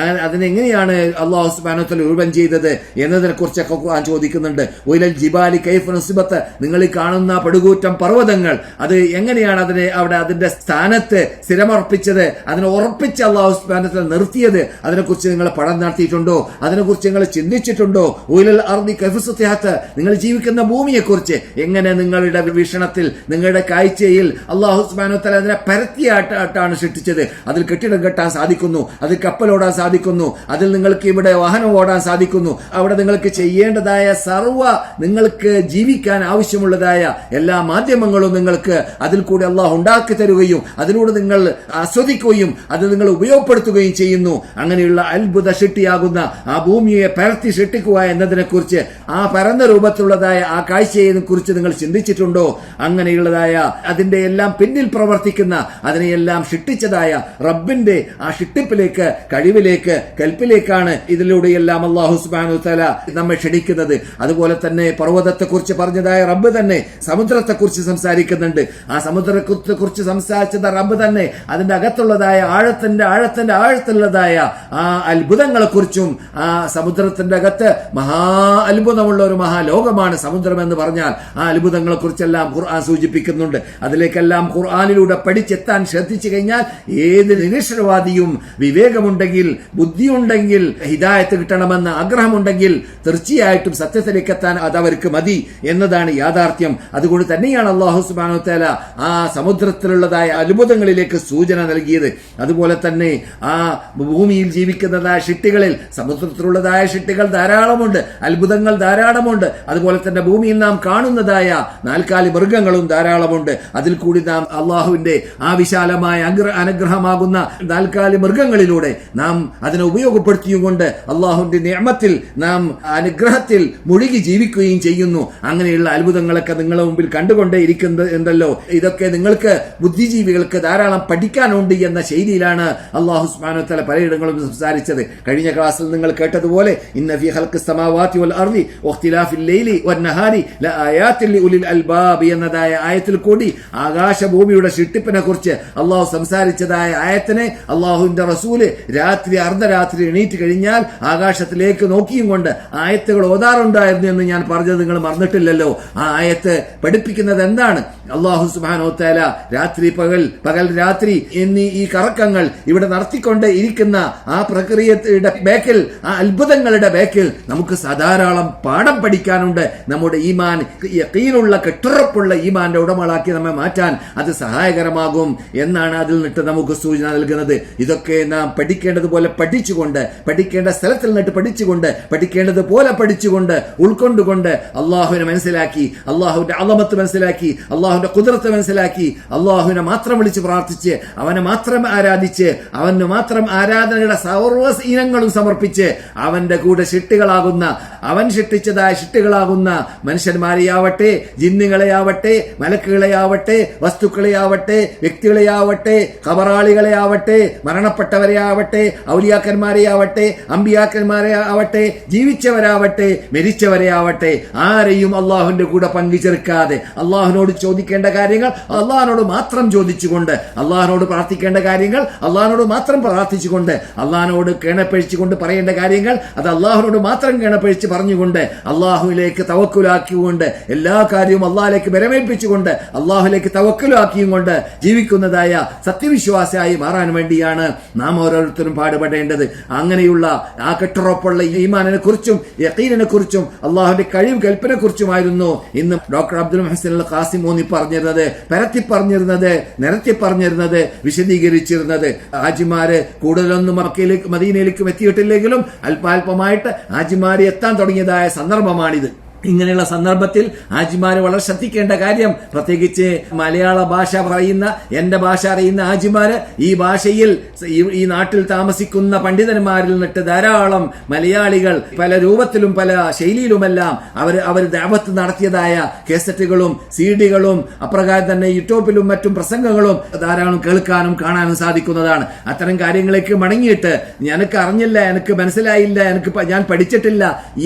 അതിനെങ്ങനെയാണ് അള്ളാഹു സുബ്ഹാനഹു വ തആല രൂപം ചെയ്തത് എന്നതിനെ കുറിച്ചൊക്കെ ഖുർആൻ ചോദിക്കുന്നുണ്ട്. വഇലൽ ജിബാലി കൈഫ നുസിബത്, നിങ്ങൾ ഈ കാണുന്ന പടുകൂറ്റം പർവ്വതങ്ങൾ അത് എങ്ങനെയാണ് അതിനെ അവിടെ അതിന്റെ സ്ഥാനത്ത് സ്ഥിരമർപ്പിച്ചത്, അതിനെ ഉറപ്പിച്ച് അള്ളാഹു സുബ്ഹാനഹു വ തആല നിർത്തിയത്? അതിനെക്കുറിച്ച് നിങ്ങൾ പഠനം നടത്തിയിട്ടുണ്ടോ? അതിനെക്കുറിച്ച് നിങ്ങൾ ചിന്തിച്ചിട്ടുണ്ടോ? വഇലൽ അർളി കൈഫ സുതിഹത്, നിങ്ങൾ ജീവിക്കുന്ന ഭൂമിയെക്കുറിച്ച് എങ്ങനെ നിങ്ങളുടെ വീക്ഷണത്തിൽ, നിങ്ങളുടെ കാഴ്ചയിൽ അള്ളാഹു സുബ്ഹാനഹു വ തആല അതിനെ പരത്തിയായിട്ടാണ് സൃഷ്ടിച്ചത്? അതിൽ കെട്ടിടം കെട്ടാൻ സാധിക്കുന്നു, അതിൽ കപ്പലോടാൻ സാധിക്കുന്നു, അതിൽ നിങ്ങൾക്ക് ഇവിടെ വാഹനം ഓടാൻ സാധിക്കുന്നു. അവിടെ നിങ്ങൾക്ക് ചെയ്യേണ്ടതായ സർവ്വ, നിങ്ങൾക്ക് ജീവിക്കാൻ ആവശ്യമുള്ളതായ എല്ലാ മാധ്യമങ്ങളും നിങ്ങൾക്ക് അതിൽ കൂടി അള്ളാഹു ഉണ്ടാക്കി തരുകയും അതിലൂടെ നിങ്ങൾ ആസ്വദിക്കുകയും അത് നിങ്ങൾ ഉപയോഗപ്പെടുത്തുകയും ചെയ്യുന്നു. അങ്ങനെയുള്ള അത്ഭുത സൃഷ്ടിയാകുന്ന ആ ഭൂമിയെ പരത്തി സൃഷ്ടിക്കുക എന്നതിനെ കുറിച്ച്, ആ പരന്ന രൂപത്തിലുള്ളതായ ആ കാഴ്ചയെ കുറിച്ച് നിങ്ങൾ ചിന്തിച്ചിട്ടുണ്ടോ? അങ്ങനെയുള്ളതായ അതിന്റെ എല്ലാം പിന്നിൽ പ്രവർത്തിക്കുന്ന, അതിനെയെല്ലാം സൃഷ്ടിച്ചതായ റബ്ബിന്റെ ആ സൃഷ്ടിപ്പിലേക്ക്, കഴിവിലേക്ക്, കൽപ്പിലേക്കാണ് ഇതിലൂടെയെല്ലാം അല്ലാഹു സുബ്ഹാനഹു വ തആല നമ്മെ ക്ഷണിക്കുന്നത്. അതുപോലെ തന്നെ പർവ്വതത്തെ കുറിച്ച് പറഞ്ഞതായ റബ്ബ് തന്നെ സമുദ്രത്തെ കുറിച്ച് സംസാരിക്കുന്നുണ്ട്. ആ സമുദ്രത്തെ കുറിച്ച് സാധിച്ചത് റബ്ബ് തന്നെ അതിന്റെ അകത്തുള്ളതായ ആഴത്തിലുള്ളതായ ആ അത്ഭുതങ്ങളെ കുറിച്ചും ആ സമുദ്രത്തിന്റെ അകത്ത് മഹാ അത്ഭുതമുള്ള ഒരു മഹാലോകമാണ് സമുദ്രം എന്ന് പറഞ്ഞാൽ ആ അത്ഭുതങ്ങളെ കുറിച്ചെല്ലാം ഖുർആൻ സൂചിപ്പിക്കുന്നുണ്ട്. അതിലേക്കെല്ലാം ഖുർആനിലൂടെ പഠിച്ചെത്താൻ ശ്രദ്ധിച്ചു കഴിഞ്ഞാൽ ഏത് നിരീശ്വരവാദിയും വിവേകമുണ്ടെങ്കിൽ, ബുദ്ധിയുണ്ടെങ്കിൽ, ഹിദായത്ത് കിട്ടണമെന്ന ആഗ്രഹമുണ്ടെങ്കിൽ തീർച്ചയായിട്ടും സത്യത്തിലേക്ക് എത്താൻ അത് അവർക്ക് മതി എന്നതാണ് യാഥാർത്ഥ്യം. അതുകൊണ്ട് തന്നെയാണ് അല്ലാഹു സുബ്ഹാനഹു വ തആല ആ സമുദ്രത്തിലുള്ളതായ അത്ഭുതങ്ങളിലേക്ക് സൂചന നൽകിയത്. അതുപോലെ തന്നെ ആ ഭൂമിയിൽ ജീവിക്കുന്നതായ ഷിട്ടികളിൽ സമുദ്രത്തിലുള്ളതായ ഷിട്ടികൾ ധാരാളമുണ്ട്, അത്ഭുതങ്ങൾ ധാരാളമുണ്ട്. അതുപോലെ തന്നെ ഭൂമിയിൽ നാം കാണുന്നതായ നാൽക്കാലി മൃഗങ്ങളും ധാരാളമുണ്ട്. അതിൽ കൂടി നാം അള്ളാഹുവിന്റെ ആ വിശാലമായ അനുഗ്രഹമാകുന്ന നാൽക്കാലി മൃഗങ്ങളിലൂടെ നാം അതിനെ ഉപയോഗപ്പെടുത്തിയും കൊണ്ട് അള്ളാഹുവിന്റെ നിഅമത്തിൽ നാം അനുഗ്രഹത്തിൽ മുഴുകി ജീവിക്കുകയും ചെയ്യുന്നു. അങ്ങനെയുള്ള അത്ഭുതങ്ങളൊക്കെ നിങ്ങളുടെ മുമ്പിൽ കണ്ടുകൊണ്ടേ ഇരിക്കുന്നത് എന്തല്ലോ. ഇതൊക്കെ നിങ്ങൾക്ക് ബുദ്ധിജീവികൾക്ക് ധാരാളം പഠിക്കാനുണ്ട് എന്ന ശൈലിയിലാണ് അല്ലാഹു സുബ്ഹാനഹു വ തആല പലയിടങ്ങളും സംസാരിച്ചത്. കഴിഞ്ഞ ക്ലാസ്സിൽ നിങ്ങൾ കേട്ടതുപോലെ ഇന്ന ഫീ ഖൽഖിസ് സമാവാതി വൽ അർളി വഖ്തിലാഫിൽ ലൈലി വന്നഹാരി ലആയാതിൻ ലിഉലിൽ അൽബാബ് എന്നതായ ആയത്തിൽ കൂടി ആകാശഭൂമിയുടെ സൃഷ്ടിപ്പിനെ കുറിച്ച് അള്ളാഹു സംസാരിച്ചതായ ആയത്തിനെ അള്ളാഹുവിന്റെ റസൂല് അർദ്ധരാത്രി എണീറ്റ് കഴിഞ്ഞാൽ ആകാശത്തിലേക്ക് നോക്കിയും കൊണ്ട് ആയത്തുകൾ ഓതാറുണ്ടായിരുന്നു എന്ന് ഞാൻ പറഞ്ഞത് നിങ്ങൾ മറന്നിട്ടില്ലല്ലോ. ആ ആയത്ത് പഠിപ്പിക്കുന്നത് എന്താണ്? അള്ളാഹു സുബ്ഹാനഹു വ തആല രാത്രി പകൽ രാത്രി എന്നീ ഈ കറക്കങ്ങൾ ഇവിടെ നടത്തിക്കൊണ്ട് ഇരിക്കുന്ന ആ പ്രക്രിയയുടെ ബേക്കിൽ, ആ അത്ഭുതങ്ങളുടെ ബേക്കിൽ നമുക്ക് ധാരാളം പാഠം പഠിക്കാനുണ്ട്. നമ്മുടെ ഈമാൻ യഖീനുള്ള കെട്ടുറപ്പുള്ള ഈമാന്റെ ഉടമകളാക്കി നമ്മെ മാറ്റാൻ അത് സഹായകരമാകും എന്നാണ് അതിൽ നിന്നിട്ട് നമുക്ക് സൂചന നൽകുന്നത്. ഇതൊക്കെ നാം പഠിക്കേണ്ടതുപോലെ പഠിച്ചുകൊണ്ട്, പഠിക്കേണ്ട സ്ഥലത്തിൽ നിന്നിട്ട് പഠിച്ചുകൊണ്ട്, പഠിക്കേണ്ടതുപോലെ പഠിച്ചുകൊണ്ട്, ഉൾക്കൊണ്ടുകൊണ്ട് അള്ളാഹുവിനെ മനസ്സിലാക്കി, അള്ളാഹുവിന്റെ അളമത്ത് മനസ്സിലാക്കി, അള്ളാഹുവിന്റെ ഖുദ്റത്ത് മനസ്സിലാക്കി, അള്ളാഹുവിനെ മാത്രം വിളിച്ച് പ്രാർത്ഥിച്ച്, അവനെ മാത്രം ആരാധിച്ച്, അവന് മാത്രം ആരാധനയുടെ സർവ്വ ഇനങ്ങളും സമർപ്പിച്ച്, അവന്റെ കൂടെ ശിട്ടികളാകുന്ന, അവൻ ശിട്ടിച്ചതായ ശിട്ടികളാകുന്ന മനുഷ്യന്മാരെയാവട്ടെ, ജിന്നുകളെയാവട്ടെ, മലക്കുകളെയാവട്ടെ, വസ്തുക്കളെയാവട്ടെ, വ്യക്തികളെയാവട്ടെ, ഖബറാളികളെയാവട്ടെ, മരണപ്പെട്ടവരെയാവട്ടെ, ഔലിയാക്കന്മാരെയാവട്ടെ, അമ്പിയാക്കന്മാരെ ആവട്ടെ, ജീവിച്ചവരാവട്ടെ, മരിച്ചവരെയാവട്ടെ, ആരെയും അള്ളാഹുവിന്റെ കൂടെ പങ്കുചേർക്കാതെ അള്ളാഹുവിനോട് ചോദിക്കേണ്ട കാര്യങ്ങൾ അള്ളാഹിനോട് മാത്രം ചോദിച്ചുകൊണ്ട്, അള്ളാഹിനോട് പ്രാർത്ഥിക്കേണ്ട കാര്യങ്ങൾ അള്ളാഹിനോട് മാത്രം പ്രാർത്ഥിച്ചുകൊണ്ട്, അള്ളാഹിനോട് കേണപ്പഴിച്ചുകൊണ്ട് പറയേണ്ട കാര്യങ്ങൾ അത് അള്ളാഹുനോട് മാത്രം കേണപ്പഴിച്ച് പറഞ്ഞുകൊണ്ട്, അള്ളാഹുവിലേക്ക് തവക്കുലാക്കിയുകൊണ്ട്, എല്ലാ കാര്യവും അള്ളാഹിലേക്ക് ബരമേൽപ്പിച്ചുകൊണ്ട്, അള്ളാഹുലേക്ക് തവക്കുലാക്കിയും കൊണ്ട് ജീവിക്കുന്നതായ സത്യവിശ്വാസിയായി മാറാൻ വേണ്ടിയാണ് നാം ഓരോരുത്തരും പാടുപെടേണ്ടത്. അങ്ങനെയുള്ള ആ കെട്ടുറപ്പുള്ള ഈമാനിനെ കുറിച്ചും യഖീനിനെ കുറിച്ചും അള്ളാഹുവിന്റെ കഴിവ് കൽപ്പനെ കുറിച്ചുമായിരുന്നു ഇന്ന് ഡോക്ടർ അബ്ദുൽ മുഹ്സിൻ അൽ ഖാസിം ഊന്നി പറഞ്ഞിരുന്നത്, പരത്തി പറഞ്ഞിരുന്നത്, നിരത്തി പറഞ്ഞിരുന്നത്, വിശദീകരിച്ചിരുന്നത്. ഹാജിമാര് കൂടുതലൊന്നും മക്കയിലേക്ക് മദീനയിലേക്കും എത്തിയിട്ടില്ലെങ്കിലും അല്പാൽപമായിട്ട് ഹാജിമാര് എത്താൻ തുടങ്ങിയതായ സന്ദർഭമാണിത്. ഇങ്ങനെയുള്ള സന്ദർഭത്തിൽ ഹാജിമാര് വളരെ ശ്രദ്ധിക്കേണ്ട കാര്യം, പ്രത്യേകിച്ച് മലയാള ഭാഷ പറയുന്ന, എന്റെ ഭാഷ അറിയുന്ന ഹാജിമാര്, ഈ ഭാഷയിൽ ഈ നാട്ടിൽ താമസിക്കുന്ന പണ്ഡിതന്മാരിൽ നിന്നിട്ട് ധാരാളം മലയാളികൾ പല രൂപത്തിലും പല ശൈലിയിലുമെല്ലാം അവർ ദഅവത്ത് നടത്തിയതായ കേസറ്റുകളും സിഡികളും അപ്രകാരം തന്നെ യൂട്യൂബിലും മറ്റും പ്രസംഗങ്ങളും ധാരാളം കേൾക്കാനും കാണാനും സാധിക്കുന്നതാണ്. അത്തരം കാര്യങ്ങളിലേക്ക് മടങ്ങിയിട്ട് എനിക്ക് അറിഞ്ഞില്ല, എനിക്ക് മനസ്സിലായില്ല, ഞാൻ പഠിച്ചിട്ടില്ല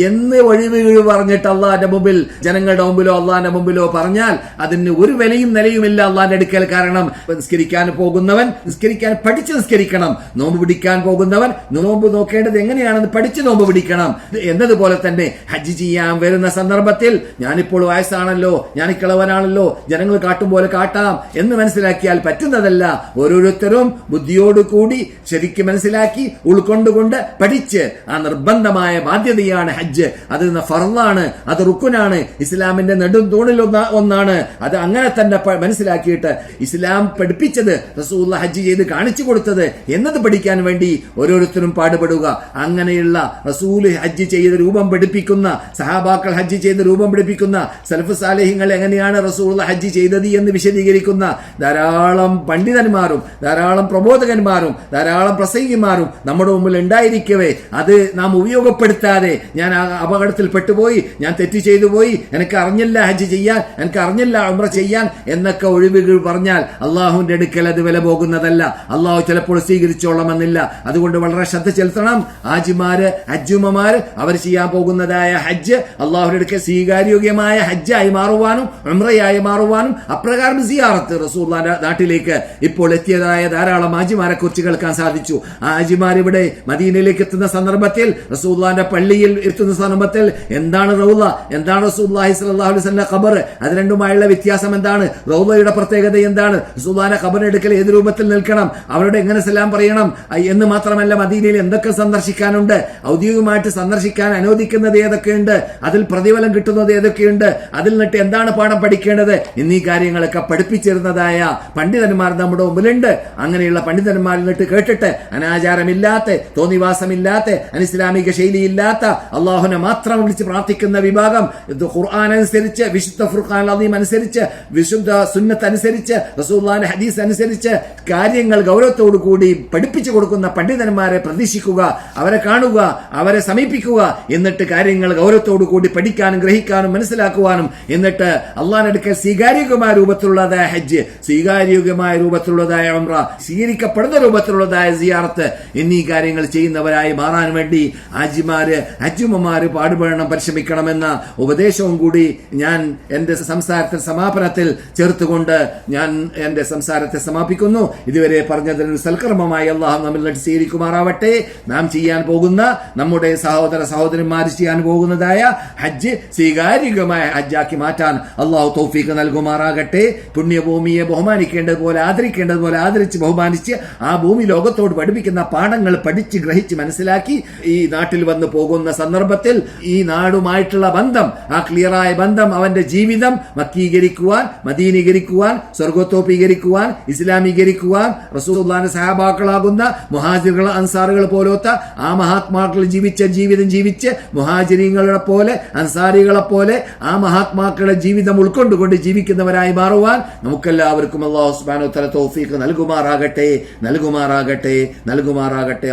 എന്ന് ഒഴിവുകൾ പറഞ്ഞിട്ട് അള്ളാന്റെ മുമ്പിൽ, ജനങ്ങളുടെ മുമ്പിലോ അള്ളാന്റെ മുമ്പിലോ പറഞ്ഞാൽ അതിന് ഒരു വിലയും നിലയുമില്ല അള്ളാന്റെ അടുക്കൽ. കാരണം നിസ്കരിക്കാൻ പോകുന്നവൻ നിസ്കരിക്കാൻ പഠിച്ച് നിസ്കരിക്കണം, നോമ്പ് പിടിക്കാൻ പോകുന്നവൻ നോമ്പ് നോക്കേണ്ടത് എങ്ങനെയാണെന്ന് പഠിച്ച് നോമ്പ് പിടിക്കണം. എന്നതുപോലെ തന്നെ ഹജ്ജ് ചെയ്യാൻ വരുന്ന സന്ദർഭത്തിൽ ഞാനിപ്പോൾ വയസ്സാണല്ലോ, ഞാൻ കിളവനാണല്ലോ, ജനങ്ങൾ കാട്ടും പോലെ കാട്ടാം എന്ന് മനസ്സിലാക്കിയാൽ പറ്റുന്നതല്ല. ഓരോരുത്തരും ബുദ്ധിയോടുകൂടി ശരിക്കും മനസ്സിലാക്കി ഉൾക്കൊണ്ടുകൊണ്ട് പഠിച്ച്, ആ നിർബന്ധമായ ബാധ്യതയാണ് ഹജ്ജ്. അത് ഫർളാണ്, അത് റുക്കുനാണ്, ഇസ്ലാമിന്റെ നെടും തൂണിൽ ഒന്നാണ്. അത് അങ്ങനെ തന്നെ മനസ്സിലാക്കിയിട്ട് ഇസ്ലാം പഠിപ്പിച്ചത്, റസൂലുള്ളാഹി ഹജ്ജ് ചെയ്ത് കാണിച്ചു കൊടുത്തത് എന്നത് പഠിക്കാൻ വേണ്ടി ഓരോരുത്തരും പാടുപെടുക. അങ്ങനെയുള്ള റസൂൽ ഹജ്ജ് ചെയ്ത് രൂപം പഠിപ്പിക്കുന്ന, സഹാബാക്കൾ ഹജ്ജ് ചെയ്ത് രൂപം പഠിപ്പിക്കുന്ന, സലഫ് സാലിഹ്യങ്ങൾ എങ്ങനെയാണ് റസൂലുള്ളാഹി ഹജ്ജ് ചെയ്തത് എന്ന് വിശദീകരിക്കുന്ന ധാരാളം പണ്ഡിതന്മാരും ധാരാളം പ്രബോധകന്മാരും ധാരാളം പ്രസംഗിമാരും നമ്മുടെ മുമ്പിൽ ഉണ്ടായിരിക്കവേ അത് നാം ഉപയോഗപ്പെടുത്താതെ, ഞാൻ അപകടത്തിൽ പെട്ടുപോയി, ഞാൻ തെറ്റ് ചെയ്തു പോയി, എനിക്ക് അറിഞ്ഞില്ല ഹജ്ജ് ചെയ്യാൻ, എനിക്ക് അറിഞ്ഞില്ല ഉംറ ചെയ്യാൻ എന്നൊക്കെ ഒഴിവുകൾ പറഞ്ഞാൽ അള്ളാഹുവിന്റെ അടുക്കൽ അത് വില പോകുന്നതല്ല. അള്ളാഹു ചിലപ്പോൾ സ്വീകരിച്ചോളമെന്നില്ല. അതുകൊണ്ട് വളരെ ശ്രദ്ധ ചെലുത്തണം. ഹാജിമാര്, ഹജ്ജുമ്മമാര് അവർ ചെയ്യാൻ പോകുന്നതായ ഹജ്ജ് അള്ളാഹുവിന്റെ അടുക്കൽ സ്വീകാര്യോഗ്യമായ ഹജ്ജായി മാറുവാനും ഉംറയായി മാറുവാനും അപ്രകാരം സിയാറത്ത് റസൂലുള്ളാഹിന്റെ നാട്ടിലേക്ക് ഇപ്പോൾ എത്തിയതായ ധാരാളം ഹാജിമാരെ കുറിച്ച് കേൾക്കാൻ സാധിച്ചു. ആ ഹാജിമാർ ഇവിടെ മദീനയിലേക്ക് എത്തുന്ന സന്ദർഭത്തിൽ, റസൂലുള്ളാഹിന്റെ പള്ളിയിൽ എത്തുന്ന സന്ദർഭത്തിൽ എന്താണ് റൗള, എന്താണ് റസൂലുള്ളാഹി സ്വല്ലല്ലാഹു അലൈഹി വസല്ലം ഖബർ, അത് രണ്ടുമായുള്ള വ്യത്യാസം എന്താണ്, റൗളയുടെ പ്രത്യേകത എന്താണ്, റസൂലുള്ളാഹിന്റെ ഖബറിന്റെ അടുക്കൽ ഏത് രൂപത്തിൽ നിൽക്കണം, അവരുടെ എങ്ങനെ സലാം പറയണം എന്ന് മാത്രമല്ല മദീനയിൽ എന്തൊക്കെ സന്ദർശിക്കാനുണ്ട്, ഔദ്യോഗികമായിട്ട് സന്ദർശിക്കാൻ അനുവദിക്കുന്നത് ഏതൊക്കെയുണ്ട്, അതിൽ പ്രതിഫലം കിട്ടുന്നത് ഏതൊക്കെയുണ്ട്, അതിൽ നിന്നിട്ട് എന്താണ് പാഠം പഠിക്കേണ്ടത് എന്നീ കാര്യങ്ങളൊക്കെ പഠിപ്പിച്ചിരുന്നതായ പണ്ഡിതന്മാർ നമ്മുടെ മുമ്പിലുണ്ട്. അങ്ങനെയുള്ള പണ്ഡിതന്മാരിൽ നിന്നിട്ട് കേട്ടിട്ട് അനാചാരമില്ലാത്ത, തോന്നിവാസമില്ലാത്ത, അനിസ്ലാമിക ശൈലിയില്ലാത്ത, അള്ളാഹുവിനെ മാത്രം വിളിച്ച് പ്രാർത്ഥിക്കുന്ന വിഭാഗം, ഖുർആൻ അനുസരിച്ച്, വിശുദ്ധ ഫുർഖാൻ അദീം അനുസരിച്ച്, വിശുദ്ധ സുന്നത്ത് അനുസരിച്ച്, റസൂലുള്ളാഹിന്റെ ഹദീസ് അനുസരിച്ച് കാര്യങ്ങൾ ഗൗരവത്തോടു കൂടി പഠിപ്പിച്ചു കൊടുക്കുന്ന പണ്ഡിതന്മാരെ പ്രതീക്ഷിക്കുക, അവരെ കാണുക, അവരെ സമീപിക്കുക. എന്നിട്ട് കാര്യങ്ങൾ ഗൗരവത്തോടു കൂടി പഠിക്കാനും ഗ്രഹിക്കാനും മനസ്സിലാക്കുവാനും, എന്നിട്ട് അള്ളാഹിന്റെ അടുക്കൽ സ്വീകാര്യോഗ്യമായ രൂപത്തിലുള്ളതായ ഹജ്ജ്, സ്വീകാര്യോഗ്യമായ രൂപത്തിലുള്ളതായ ഉംറ, സ്വീകരിക്കപ്പെടുന്ന രൂപത്തിലുള്ളതായ സിയാറത്ത് എന്നീ കാര്യങ്ങൾ ചെയ്യുന്നവരായി മാറാൻ വേണ്ടി ഹാജിമാര്, ഹജ്ജുമ്മമാര് പാടുപെടണം, പരിശ്രമിക്കണമെന്ന ഉപദേശവും കൂടി ഞാൻ എന്റെ സംസാരത്തിൽ സമാപനത്തിൽ ചേർത്തുകൊണ്ട് ഞാൻ എന്റെ സംസാരത്തെ സമാപിക്കുന്നു. ഇതുവരെ പറഞ്ഞതിന് സൽക്കർമ്മമായി അള്ളാഹു നമ്മിൽ സ്വീകരിക്കുമാറാവട്ടെ. നാം ചെയ്യാൻ പോകുന്ന, നമ്മുടെ സഹോദര സഹോദരന്മാർ ചെയ്യാൻ പോകുന്നതായ ഹജ്ജ് സ്വീകാര്യോഗ്യമായ ഹജ്ജാക്കി മാറ്റാൻ അള്ളാഹു തൗഫീഖ് നൽകുമാറാകട്ടെ. പുണ്യഭൂമിയെ ബഹുമാനിക്കേണ്ടതുപോലെ ആദരിക്കേണ്ടതുപോലെ ആദരിച്ച് ബഹുമാനിച്ച് ആ ഭൂമി ലോകത്തോട് പഠിപ്പിക്കുന്ന പാഠങ്ങൾ പഠിച്ച് ഗ്രഹിച്ച് മനസ്സിലാക്കി ഈ നാട്ടിൽ വന്ന് പോകുന്ന സന്ദർഭത്തിൽ ഈ നാടുമായിട്ടുള്ള ബന്ധം, ആ ക്ലിയറായ ബന്ധം, അവന്റെ ജീവിതം മക്കീകരിക്കുവാൻ, മദീനീകരിക്കുവാൻ, സ്വർഗത്തോപ്പീകരിക്കുവാൻ, ഇസ്ലാമീകരിക്കുവാൻ, റസൂലുള്ളാഹിന്റെ സഹാബാക്കളാകുന്ന മുഹാജിറുകൾ, അൻസാറുകൾ പോലത്തെ ആ മഹാത്മാക്കൾ ജീവിച്ച ജീവിതം ജീവിച്ച് മുഹാജിരീങ്ങളെ പോലെ, അൻസാരികളെ പോലെ ആ മഹാത്മാക്കളുടെ ജീവിതം ഉൾക്കൊണ്ടുകൊണ്ട് ജീവിക്കുന്നവരായി മാറുവാൻ നമുക്കെല്ലാവർക്കും അല്ലാഹു സുബ്ഹാനഹു വ തആല തൗഫീഖ് നൽകുമാറാകട്ടെ.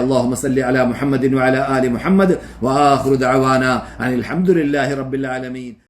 അല്ലാഹുമ്മ സല്ലി അലാ മുഹമ്മദിൻ വഅലാ ആലി മുഹമ്മദ് വആഖിറു ദഅവാനാ അനിൽ ഹംദുലില്ലാഹി റബ്ബിൽ ആലമീൻ.